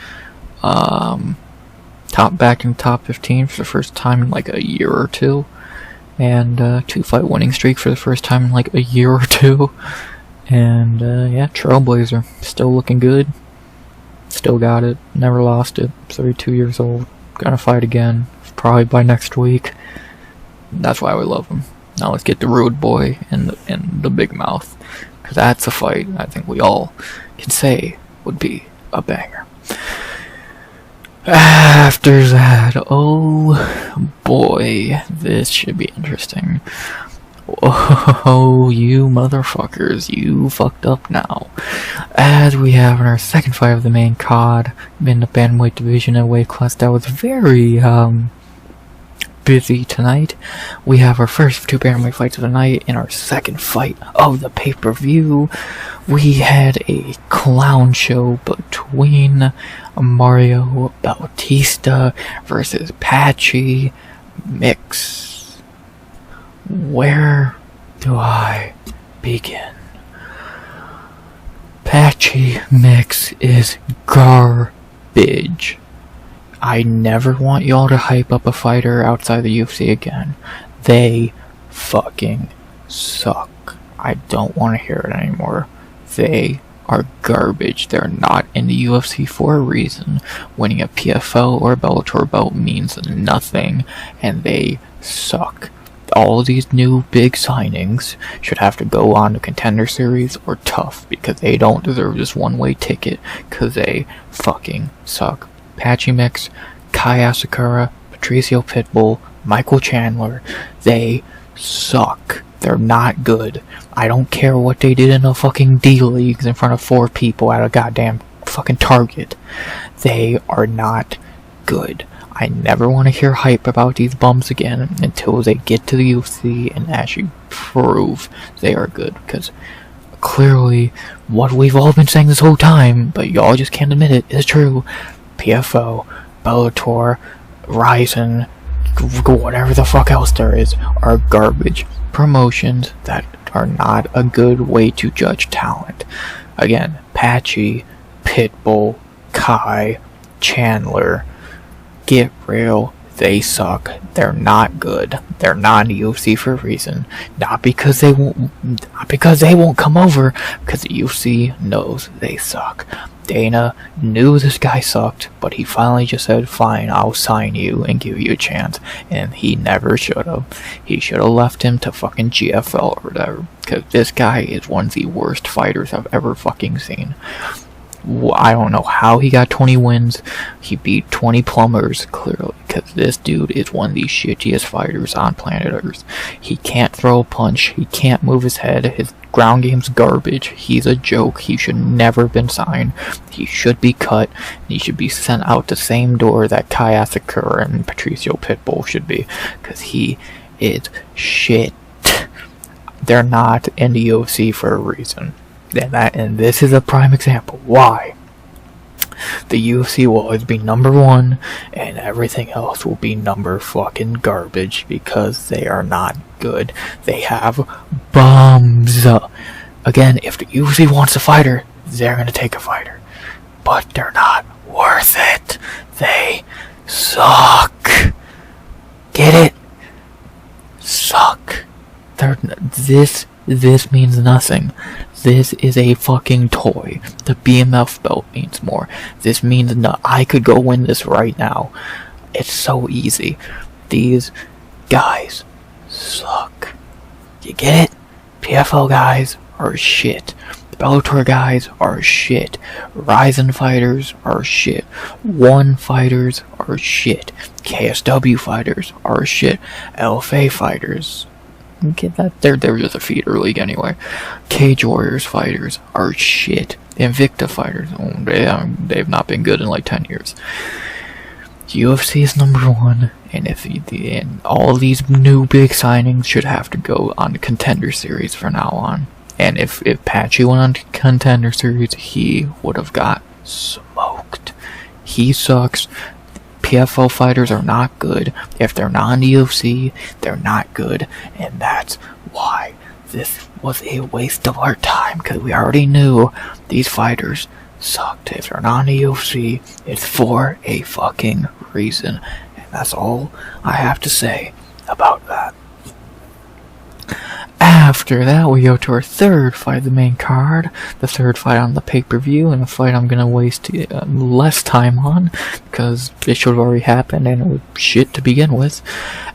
back in top 15 for the first time in like a year or two, and 2-fight winning streak for the first time in like a year or two, and yeah, Trailblazer still looking good, still got it, never lost it, 32 years old, gonna fight again, probably by next week. That's why we love him. Now let's get the Rude Boy and the Big Mouth, because that's a fight I think we all can say would be a banger. After that, oh boy, this should be interesting. Oh, you motherfuckers, you fucked up now. As we have in our second fight of the main card in the bantamweight division at weight class that was very busy tonight. We have our first 2 bantamweight fights of the night. In our second fight of the pay-per-view, we had a clown show between Mario Bautista versus Patchy Mix. Where do I begin? Patchy Mix is garbage. I never want y'all to hype up a fighter outside the UFC again. They fucking suck. I don't want to hear it anymore. They are garbage. They're not in the UFC for a reason. Winning a PFL or Bellator belt means nothing, and they suck. All of these new big signings should have to go on to Contender Series or Tough, because they don't deserve this one-way ticket, because they fucking suck. Patchy Mix, Kai Asakura, Patricio Pitbull, Michael Chandler, they suck. They're not good. I don't care what they did in the fucking D-Leagues in front of 4 people at a goddamn fucking Target. They are not good. I never want to hear hype about these bums again until they get to the UFC and actually prove they are good, because clearly what we've all been saying this whole time, but y'all just can't admit it, is true. PFO, Bellator, Ryzen, whatever the fuck else there is, are garbage promotions that are not a good way to judge talent. Again, Patchy, Pitbull, Kai, Chandler, get real. They suck. They're not good. They're not in the UFC for a reason. Not because they won't come over, because the UFC knows they suck. Dana knew this guy sucked, but he finally just said, fine, I'll sign you and give you a chance. And he never should have. He should have left him to fucking GFL or whatever, because this guy is one of the worst fighters I've ever fucking seen. I don't know how he got 20 wins. He beat 20 plumbers, clearly, because this dude is one of the shittiest fighters on planet Earth. He can't throw a punch. He can't move his head. His ground game's garbage. He's a joke. He should never have been signed. He should be cut. He should be sent out the same door that Kai Asakura and Patricio Pitbull should be, because he is shit. They're not in the UFC for a reason. And this is a prime example why the UFC will always be number 1 and everything else will be number fucking garbage, because they are not good. They have bums. Again, if the UFC wants a fighter, they're gonna take a fighter, but they're not worth it. They suck. Get it? Suck. This means nothing. This is a fucking toy. The BMF belt means more. This means I could go win this right now. It's so easy. These guys suck. You get it? PFL guys are shit. The Bellator guys are shit. Ryzen fighters are shit. One fighters are shit. KSW fighters are shit. LFA fighters, get that, they're just a feeder league anyway. Cage Warriors fighters are shit. Invicta fighters, they've not been good in like 10 years. UFC is number 1, and all these new big signings should have to go on the Contender Series from now on. And if Patchy went on to Contender Series, he would have got smoked. He sucks. PFL fighters are not good. If they're not in the UFC, they're not good. And that's why this was a waste of our time, because we already knew these fighters sucked. If they're not in the UFC, it's for a fucking reason. And that's all I have to say about that. After that, we go to our third fight of the main card, the third fight on the pay-per-view, and a fight I'm gonna waste less time on, because it should have already happened, and it was shit to begin with,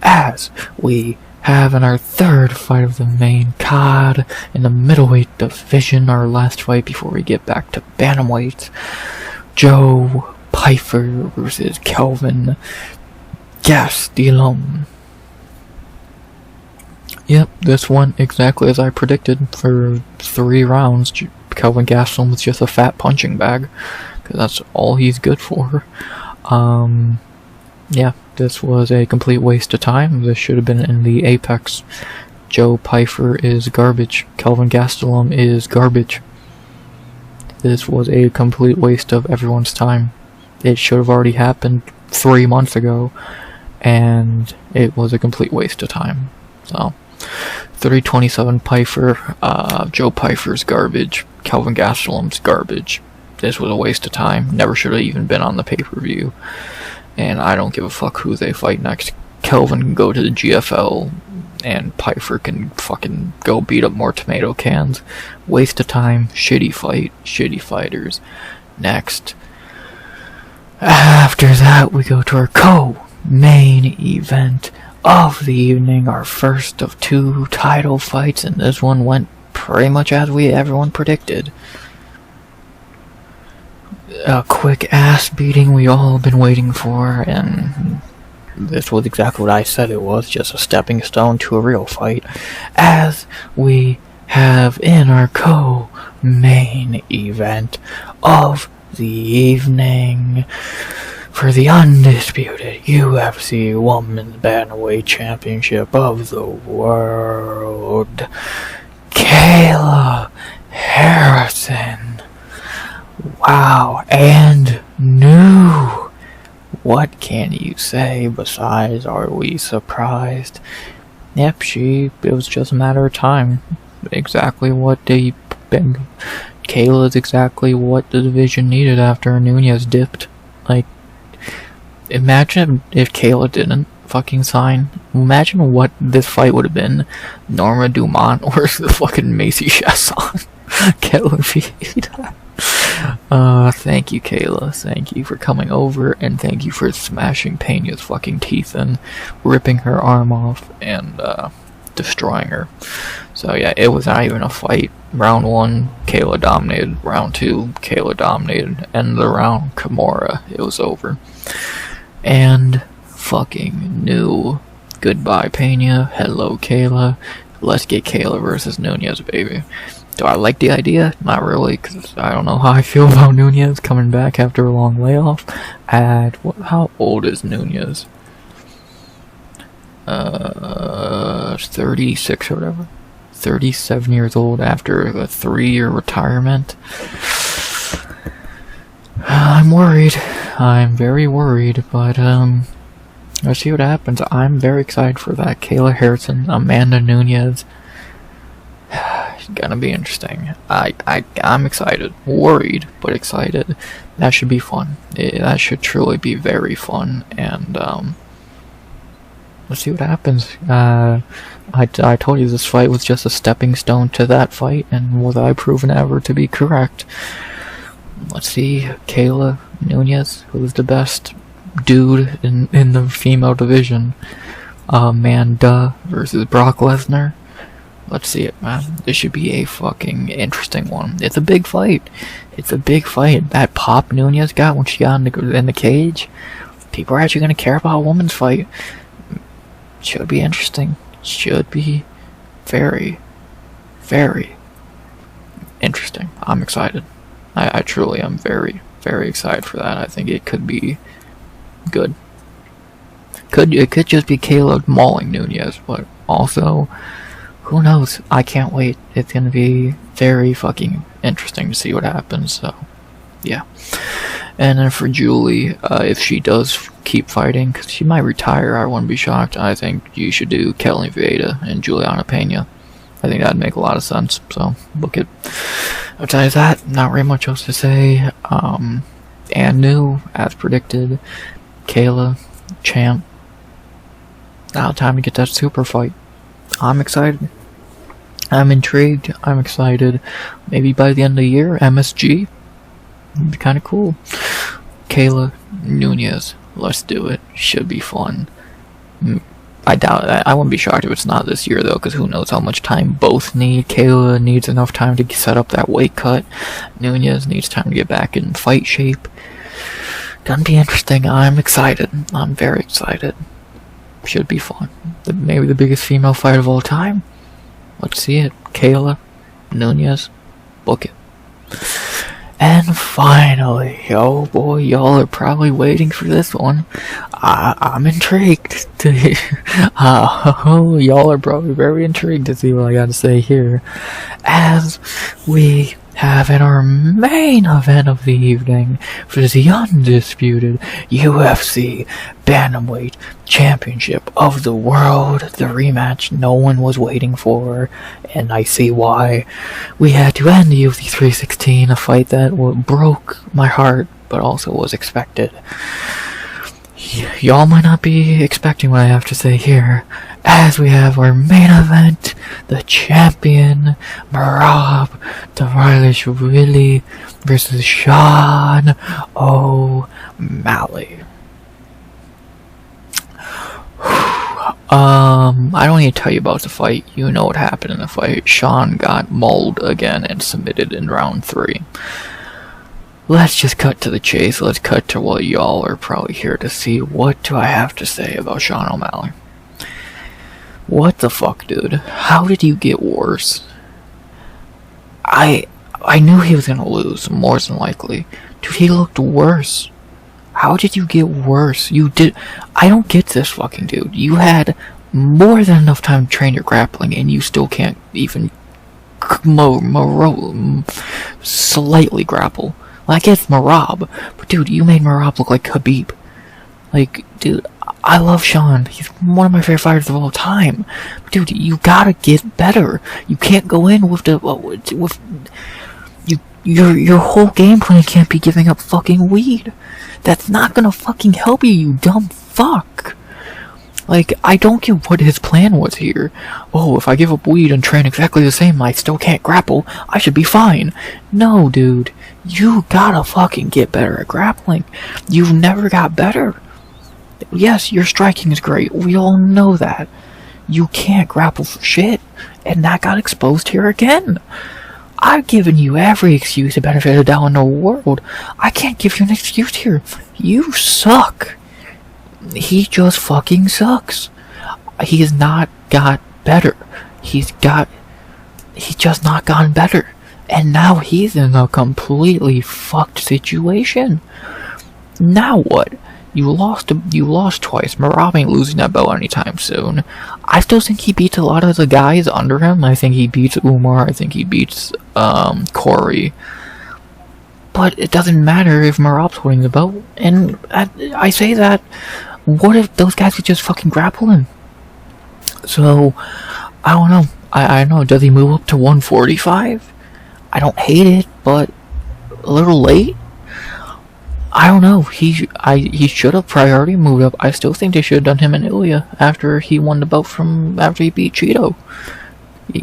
as we have in our third fight of the main card, in the middleweight division, our last fight before we get back to bantamweight, Joe Pyfer versus Kelvin Gastelum. Yep, this went exactly as I predicted for 3 rounds. Kelvin Gastelum was just a fat punching bag, because that's all he's good for. Yeah, this was a complete waste of time. This should have been in the Apex. Joe Pyfer is garbage. Kelvin Gastelum is garbage. This was a complete waste of everyone's time. It should have already happened 3 months ago, and it was a complete waste of time. So 327 Pyfer, Joe Pyfer's garbage, Kelvin Gastelum's garbage. This was a waste of time, never should have even been on the pay-per-view, and I don't give a fuck who they fight next. Kelvin can go to the GFL, and Pyfer can fucking go beat up more tomato cans. Waste of time, shitty fight, shitty fighters. Next. After that, we go to our co-main event of the evening, our first of 2 title fights, and this one went pretty much as everyone predicted. A quick ass beating we all been waiting for, and this was exactly what I said it was, just a stepping stone to a real fight, as we have in our co-main event of the evening, for the undisputed UFC Women's Bantamweight Championship of the world, Kayla Harrison. Wow, and new. What can you say besides, are we surprised? Yep, it was just a matter of time. Exactly what Kayla is exactly what the division needed after Nunez dipped. Like, imagine if Kayla didn't fucking sign. Imagine what this fight would have been. Norma Dumont or the fucking Macy Chasson. Kayla Vida. Thank you, Kayla. Thank you for coming over, and thank you for smashing Pena's fucking teeth in, ripping her arm off, and destroying her. So yeah, it was not even a fight. Round 1, Kayla dominated. Round 2, Kayla dominated. End of the round, Kimura. It was over. And fucking new. Goodbye, Pena. Hello, Kayla. Let's get Kayla versus Nunez, baby. Do I like the idea? Not really, because I don't know how I feel about Nunez coming back after a long layoff. How old is Nunez? 36 or whatever. 37 years old after a 3-year retirement. I'm worried. I'm very worried, but let's see what happens. I'm very excited for that. Kayla Harrison, Amanda Nunez. It's gonna be interesting. I'm excited. Worried, but excited. That should be fun. That should truly be very fun, and let's see what happens. I told you this fight was just a stepping stone to that fight, and was I proven ever to be correct? Let's see, Kayla Nunez, who's the best dude in the female division. Amanda versus Brock Lesnar. Let's see it, man. This should be a fucking interesting one. It's a big fight. It's a big fight. That pop Nunez got when she got in the cage. People are actually going to care about a woman's fight. Should be interesting. Should be very, very interesting. I'm excited. I truly am very, very excited for that. I think it could be good. It could just be Kayla mauling Nunez, but also, who knows? I can't wait. It's gonna be very fucking interesting to see what happens, so, yeah. And then for Julie, if she does keep fighting, because she might retire, I wouldn't be shocked. I think you should do Kelly Veda and Juliana Pena. I think that'd make a lot of sense, so, book it. Besides that, not very much else to say. And new, as predicted, Kayla, champ. Now time to get that super fight. I'm excited. I'm intrigued. I'm excited. Maybe by the end of the year, MSG. It'd be kind of cool. Kayla, Nunez. Let's do it. Should be fun. I doubt it. I wouldn't be shocked if it's not this year, though, because who knows how much time both need. Kayla needs enough time to set up that weight cut. Nunez needs time to get back in fight shape. Gonna be interesting. I'm excited. I'm very excited. Should be fun. Maybe the biggest female fight of all time. Let's see it. Kayla, Nunez, book it. And finally, oh boy, y'all are probably waiting for this one. I'm intrigued to y'all are probably very intrigued to see what I got to say here. As we have in our main event of the evening for the undisputed UFC Bantamweight Championship of the World, the rematch no one was waiting for, and I see why. We had to end the UFC 316, a fight that broke my heart, but also was expected. Y'all might not be expecting what I have to say here, as we have our main event, the champion, Merab Dvalishvili versus Sean O'Malley. I don't need to tell you about the fight. You know what happened in the fight. Sean got mauled again and submitted in round 3. Let's just cut to the chase. Let's cut to what y'all are probably here to see. What do I have to say about Sean O'Malley? What the fuck, dude? How did you get worse? I knew he was gonna lose, more than likely. Dude, he looked worse. How did you get worse? You did. I don't get this fucking dude. You had more than enough time to train your grappling, and you still can't even slightly grapple. Like, it's Merab, but dude, you made Merab look like Khabib. Like, dude, I love Sean. He's one of my favorite fighters of all time. But dude, you gotta get better. You can't go in with your whole game plan can't be giving up fucking weed. That's not gonna fucking help you, you dumb fuck. Like, I don't get what his plan was here. Oh, if I give up weed and train exactly the same, I still can't grapple. I should be fine. No, dude. You gotta fucking get better at grappling. You've never got better. Yes, your striking is great. We all know that. You can't grapple for shit. And that got exposed here again. I've given you every excuse to benefit the doubt in the world. I can't give you an excuse here. You suck. He just fucking sucks. He's not got better. He's just not gotten better. And now he's in a completely fucked situation. Now what? You lost twice. Merab ain't losing that belt anytime soon. I still think he beats a lot of the guys under him. I think he beats Umar. I think he beats Corey. But it doesn't matter if Merab's winning the belt. And I say that, what if those guys could just fucking grapple him? So, I don't know. I don't know. Does he move up to 145? I don't hate it, but a little late. I don't know. He should have priority moved up. I still think they should have done him in Ilya after he won the belt after he beat Cheeto.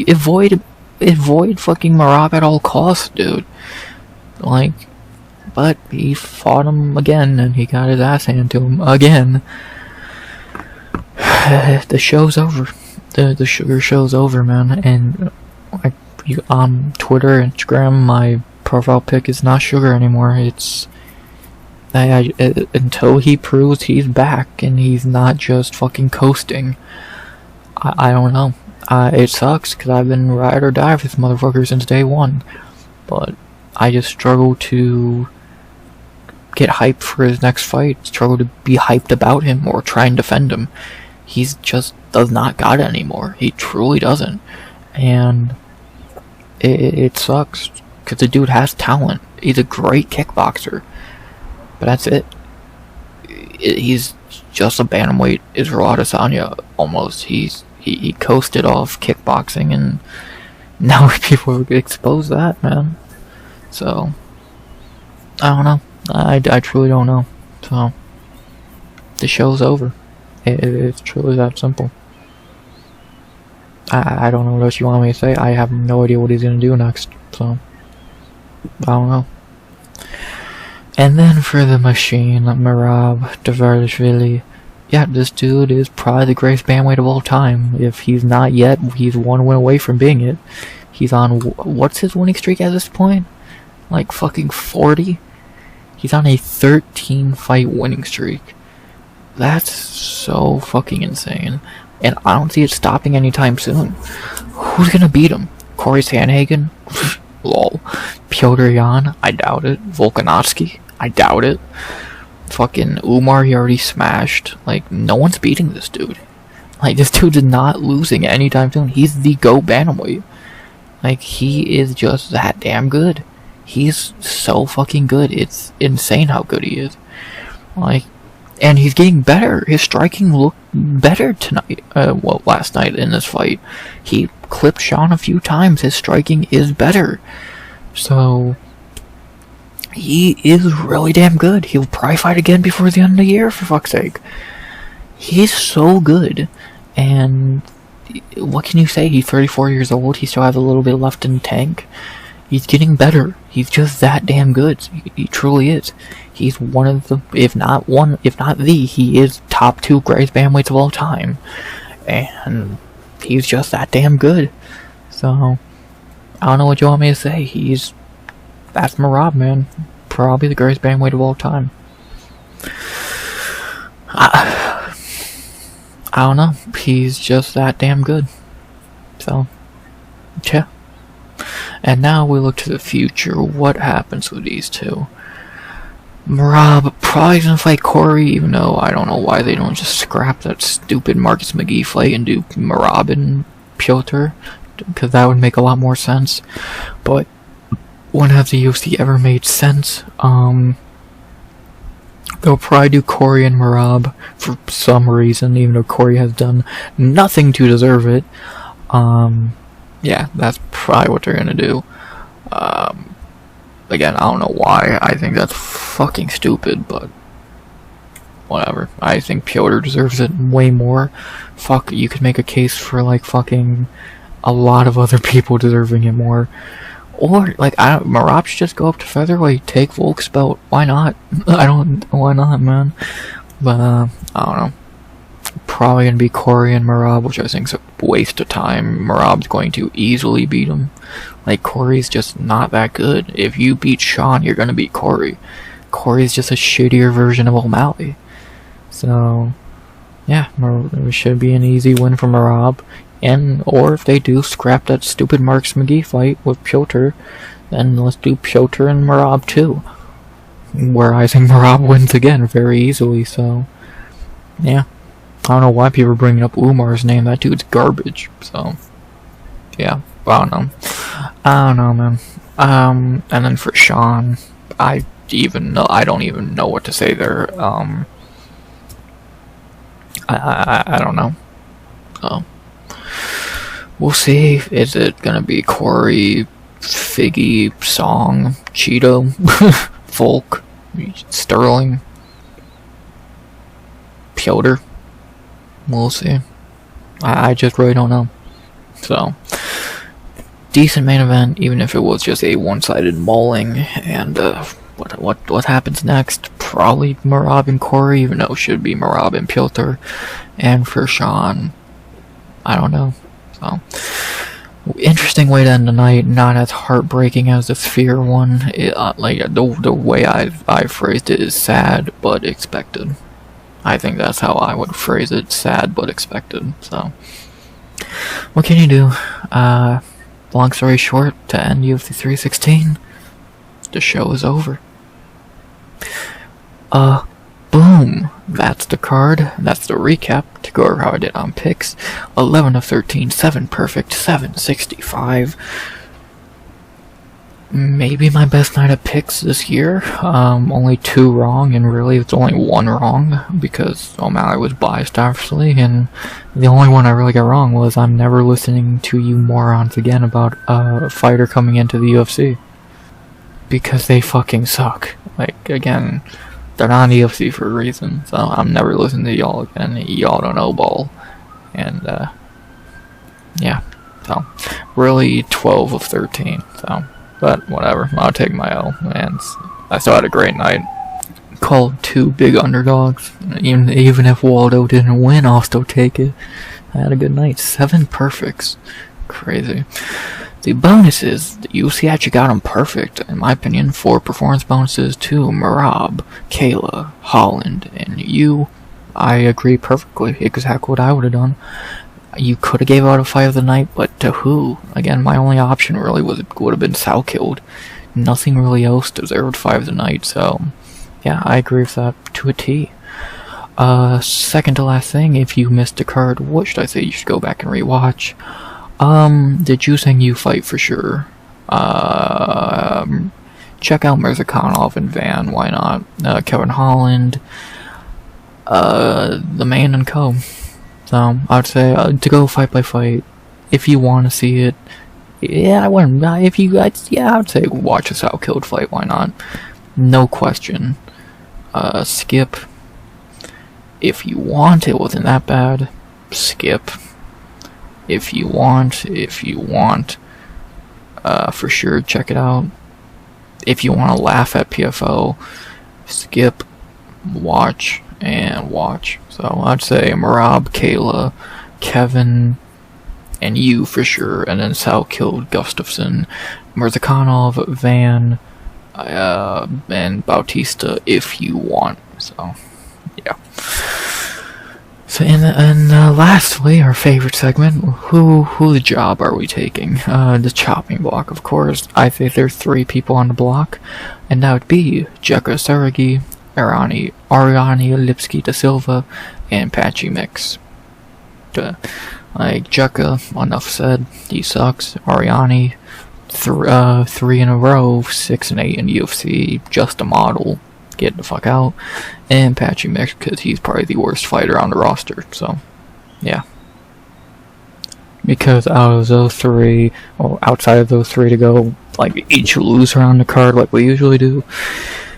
Avoid fucking Merab at all costs, dude. Like, but he fought him again and he got his ass handed to him again. The show's over. The sugar show's over, man. And on Twitter, Instagram, my profile pic is not sugar anymore. It's until he proves he's back and he's not just fucking coasting. I don't know. It sucks because I've been ride or die with this motherfucker since day one, but I just struggle to get hyped for his next fight. Struggle to be hyped about him or try and defend him. He's just does not got it anymore. He truly doesn't, and it sucks because the dude has talent. He's a great kickboxer. But that's it. He's just a bantamweight Israel Adesanya almost. He coasted off kickboxing, and now people expose that, man. So I don't know. I truly don't know. So the show's over. It's truly that simple. I don't know what else you want me to say. I have no idea what he's gonna do next, so I don't know. And then for the machine, Merab, Dvalishvili, yeah, this dude is probably the greatest bandweight of all time. If he's not yet, he's one win away from being it. He's on, what's his winning streak at this point? Like fucking 40? He's on a 13 fight winning streak. That's so fucking insane. And I don't see it stopping anytime soon. Who's gonna beat him? Corey Sandhagen? Lol. Piotr Jan? I doubt it. Volkanovski? I doubt it. Fucking Umar he already smashed. Like, no one's beating this dude. Like, this dude's not losing anytime soon. He's the GOAT bantamweight. Like, he is just that damn good. He's so fucking good. It's insane how good he is. Like, and he's getting better. His striking looked better tonight. Well, last night in this fight. He clipped Sean a few times. His striking is better. So, he is really damn good. He'll probably fight again before the end of the year, for fuck's sake. He's so good. And what can you say? He's 34 years old. He still has a little bit left in the tank. He's getting better. He's just that damn good. He truly is. He's one of the, if not the, he is top 2 greatest bandweights of all time. And he's just that damn good. So, I don't know what you want me to say. That's Merab, man. Probably the greatest bandweight of all time. I don't know. He's just that damn good. So, yeah. And now we look to the future. What happens with these two? Merab probably gonna fight Corey, even though I don't know why they don't just scrap that stupid Marcus McGee fight and do Merab and Piotr, because that would make a lot more sense. But when has the UFC ever made sense? They'll probably do Corey and Merab for some reason, even though Corey has done nothing to deserve it. Yeah, that's probably what they're gonna do. Again, I don't know why. I think that's fucking stupid, but whatever. I think Piotr deserves it way more. Fuck, you could make a case for like fucking a lot of other people deserving it more. Or like Merab should just go up to featherweight, take Volk's belt. Why not? Why not, man? But I don't know. Probably gonna be Corey and Merab, which I think is a waste of time. Merab's going to easily beat him. Like, Corey's just not that good. If you beat Sean, you're gonna beat Corey. Corey's just a shittier version of O'Malley. So, yeah, it should be an easy win for Merab. Or if they do scrap that stupid Marcus McGee fight with Piotr, then let's do Piotr and Merab too. Where I think Merab wins again very easily, so, yeah. I don't know why people are bringing up Umar's name. That dude's garbage. So, yeah. I don't know, man. And then for Sean, I don't even know what to say there. I don't know. So, we'll see. Is it gonna be Corey, Figgy, Song, Cheeto, Volk, Sterling, Piotr? We'll see. I just really don't know. So, decent main event, even if it was just a one-sided mauling. And what happens next? Probably Merab and Corey, even though it should be Merab and Piotr. And for Sean, I don't know. So, interesting way to end the night. Not as heartbreaking as the Sphere one. Like the way I phrased it is sad but expected. I think that's how I would phrase it. Sad but expected. So, what can you do? Long story short, to end UFC 316, the show is over. Boom. That's the card. That's the recap. To go over how I did on picks. 11 of 13, 7 perfect, 765. Maybe my best night of picks this year. Only 2 wrong, and really it's only 1 wrong, because O'Malley was biased, obviously, and the only one I really got wrong was I'm never listening to you morons again about a fighter coming into the UFC. Because they fucking suck. Like, again, they're not in the UFC for a reason, so I'm never listening to y'all again. Y'all don't know ball. And, yeah. So, really 12 of 13, so. But, whatever. I'll take my L. And I still had a great night. Called 2 big underdogs. Even if Waldo didn't win, I'll still take it. I had a good night. 7 perfects. Crazy. The bonuses, the UFC actually got them perfect, in my opinion. 4 performance bonuses to Merab, Kayla, Holland, and you. I agree perfectly. Exactly what I would have done. You could have gave out a fight of the night, but to who? Again, my only option really would have been Salkilld. Nothing really else deserved 5 of the night, so yeah, I agree with that to a T. Second to last thing, if you missed a card, what should I say? You should go back and rewatch. The Jusang Yu fight for sure. Check out Murzakanov and Van, why not? Kevin Holland, the man and co. So, I would say, to go fight by fight, if you want to see it, yeah, I wouldn't, if you guys, yeah, I would say watch a Salkilld fight, why not? No question. Skip. If you want, it wasn't that bad. Skip. If you want, for sure, check it out. If you want to laugh at PFO, skip, watch, and watch. So I'd say Merab, Kayla, Kevin, and you for sure, and then Salkilld, Gustafsson, Murzakanov, Van, and Bautista if you want. So, yeah. So, and lastly, our favorite segment, whose job are we taking? The chopping block, of course. I think there's 3 people on the block, and that would be Jeka, Saragih, Ariane, Lipski to Silva, and Patchy Mix. Like, Jeka, enough said, he sucks. Ariane, 3 in a row, 6 and 8 in UFC, just a model. Get the fuck out. And Patchy Mix, because he's probably the worst fighter on the roster, so, yeah. Because out of those 3, or outside of those 3 to go, like, each loser on the card like we usually do.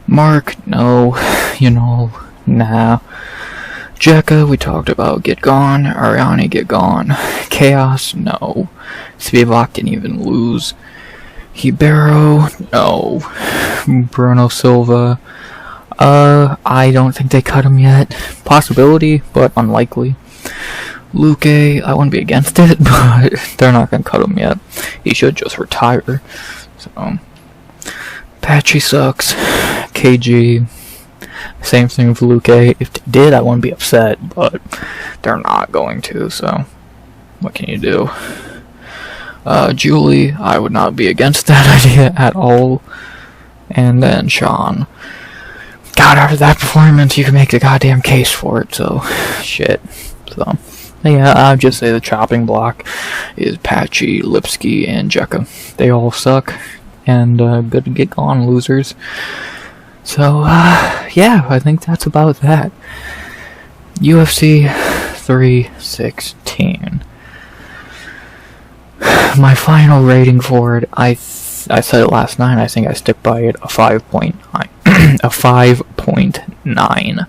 Mark, no. Nah. Jeka, we talked about, get gone. Ariane, get gone. Khaos, no. Spivac didn't even lose. Ribeiro, no. Bruno, Silva, I don't think they cut him yet. Possibility, but unlikely. Luque, I wouldn't be against it, but they're not gonna cut him yet. He should just retire. So, Patchy sucks. KG, same thing with Luque. If they did, I wouldn't be upset, but they're not going to, so what can you do? Julie, I would not be against that idea at all. And then Sean. God, after that performance, you can make the goddamn case for it, so shit. So, yeah, I'd just say the chopping block is Patchy, Lipski, and Jeka. They all suck, and good to get gone, losers. So, yeah, I think that's about that. UFC 316. My final rating for it, I said it last night, I think I stick by it, a 5.9. A 5.9.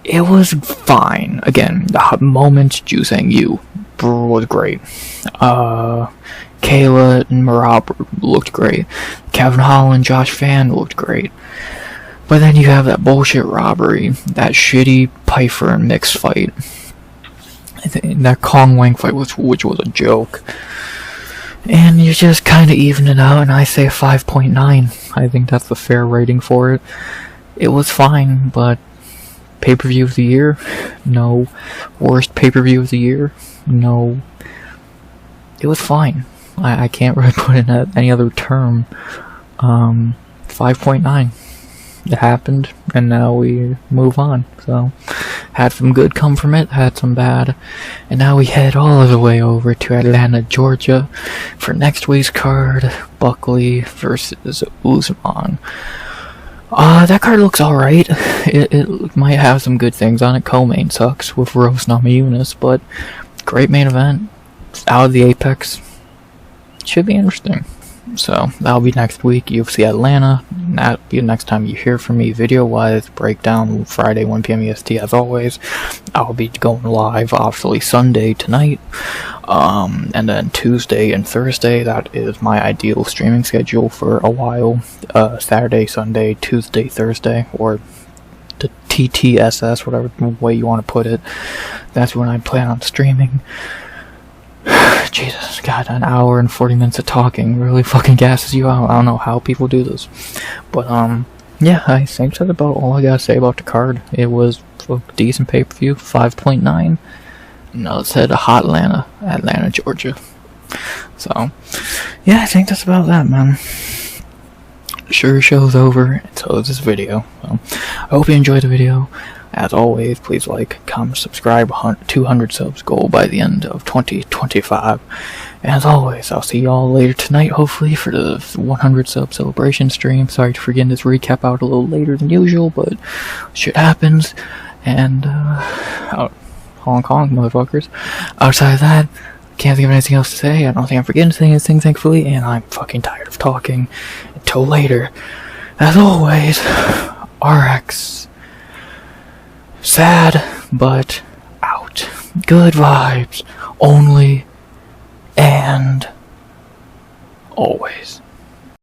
It was fine. Again, the moment Jusang Yu was great. Kayla and Merab looked great. Kevin Holland, Josh Fan looked great. But then you have that bullshit robbery, that shitty Pfeiffer and Mix fight. That Cong Wang fight, which was a joke. And you just kind of even it out, and I say 5.9. I think that's the fair rating for it. It was fine, but pay-per-view of the year? No. Worst pay-per-view of the year? No. It was fine. I can't really put in any other term. 5.9. It happened, and now we move on. So, had some good come from it, had some bad, and now we head all the way over to Atlanta, Georgia, for next week's card, Buckley versus Usman. That card looks alright. It might have some good things on it. Co-main sucks with Rose Namajunas, but great main event. It's out of the Apex. Should be interesting. So that'll be next week, UFC Atlanta. That'll be the next time you hear from me video-wise. Breakdown Friday 1 p.m. EST as always. I'll be going live obviously Sunday tonight, and then Tuesday and Thursday. That is my ideal streaming schedule for a while. Saturday, Sunday, Tuesday, Thursday, or the TTSS, whatever way you want to put it. That's when I plan on streaming. Jesus, God, an hour and 40 minutes of talking really fucking gasses you out. I don't know how people do this. But, yeah, I think that's about all I gotta say about the card. It was a decent pay-per-view, 5.9. No, it said Hot Atlanta, Georgia. So, yeah, I think that's about that, man. Sure, show's over, and so is this video. So, I hope you enjoyed the video. As always, please like, comment, subscribe. 200 subs goal by the end of 2025. And as always, I'll see y'all later tonight, hopefully, for the 100 sub celebration stream. Sorry for getting this recap out a little later than usual, but shit happens. And, Hong Kong, motherfuckers. Outside of that, can't think of anything else to say. I don't think I'm forgetting anything, thankfully, and I'm fucking tired of talking. Until later, as always, RX. Sad, but out. Good vibes, only, and always.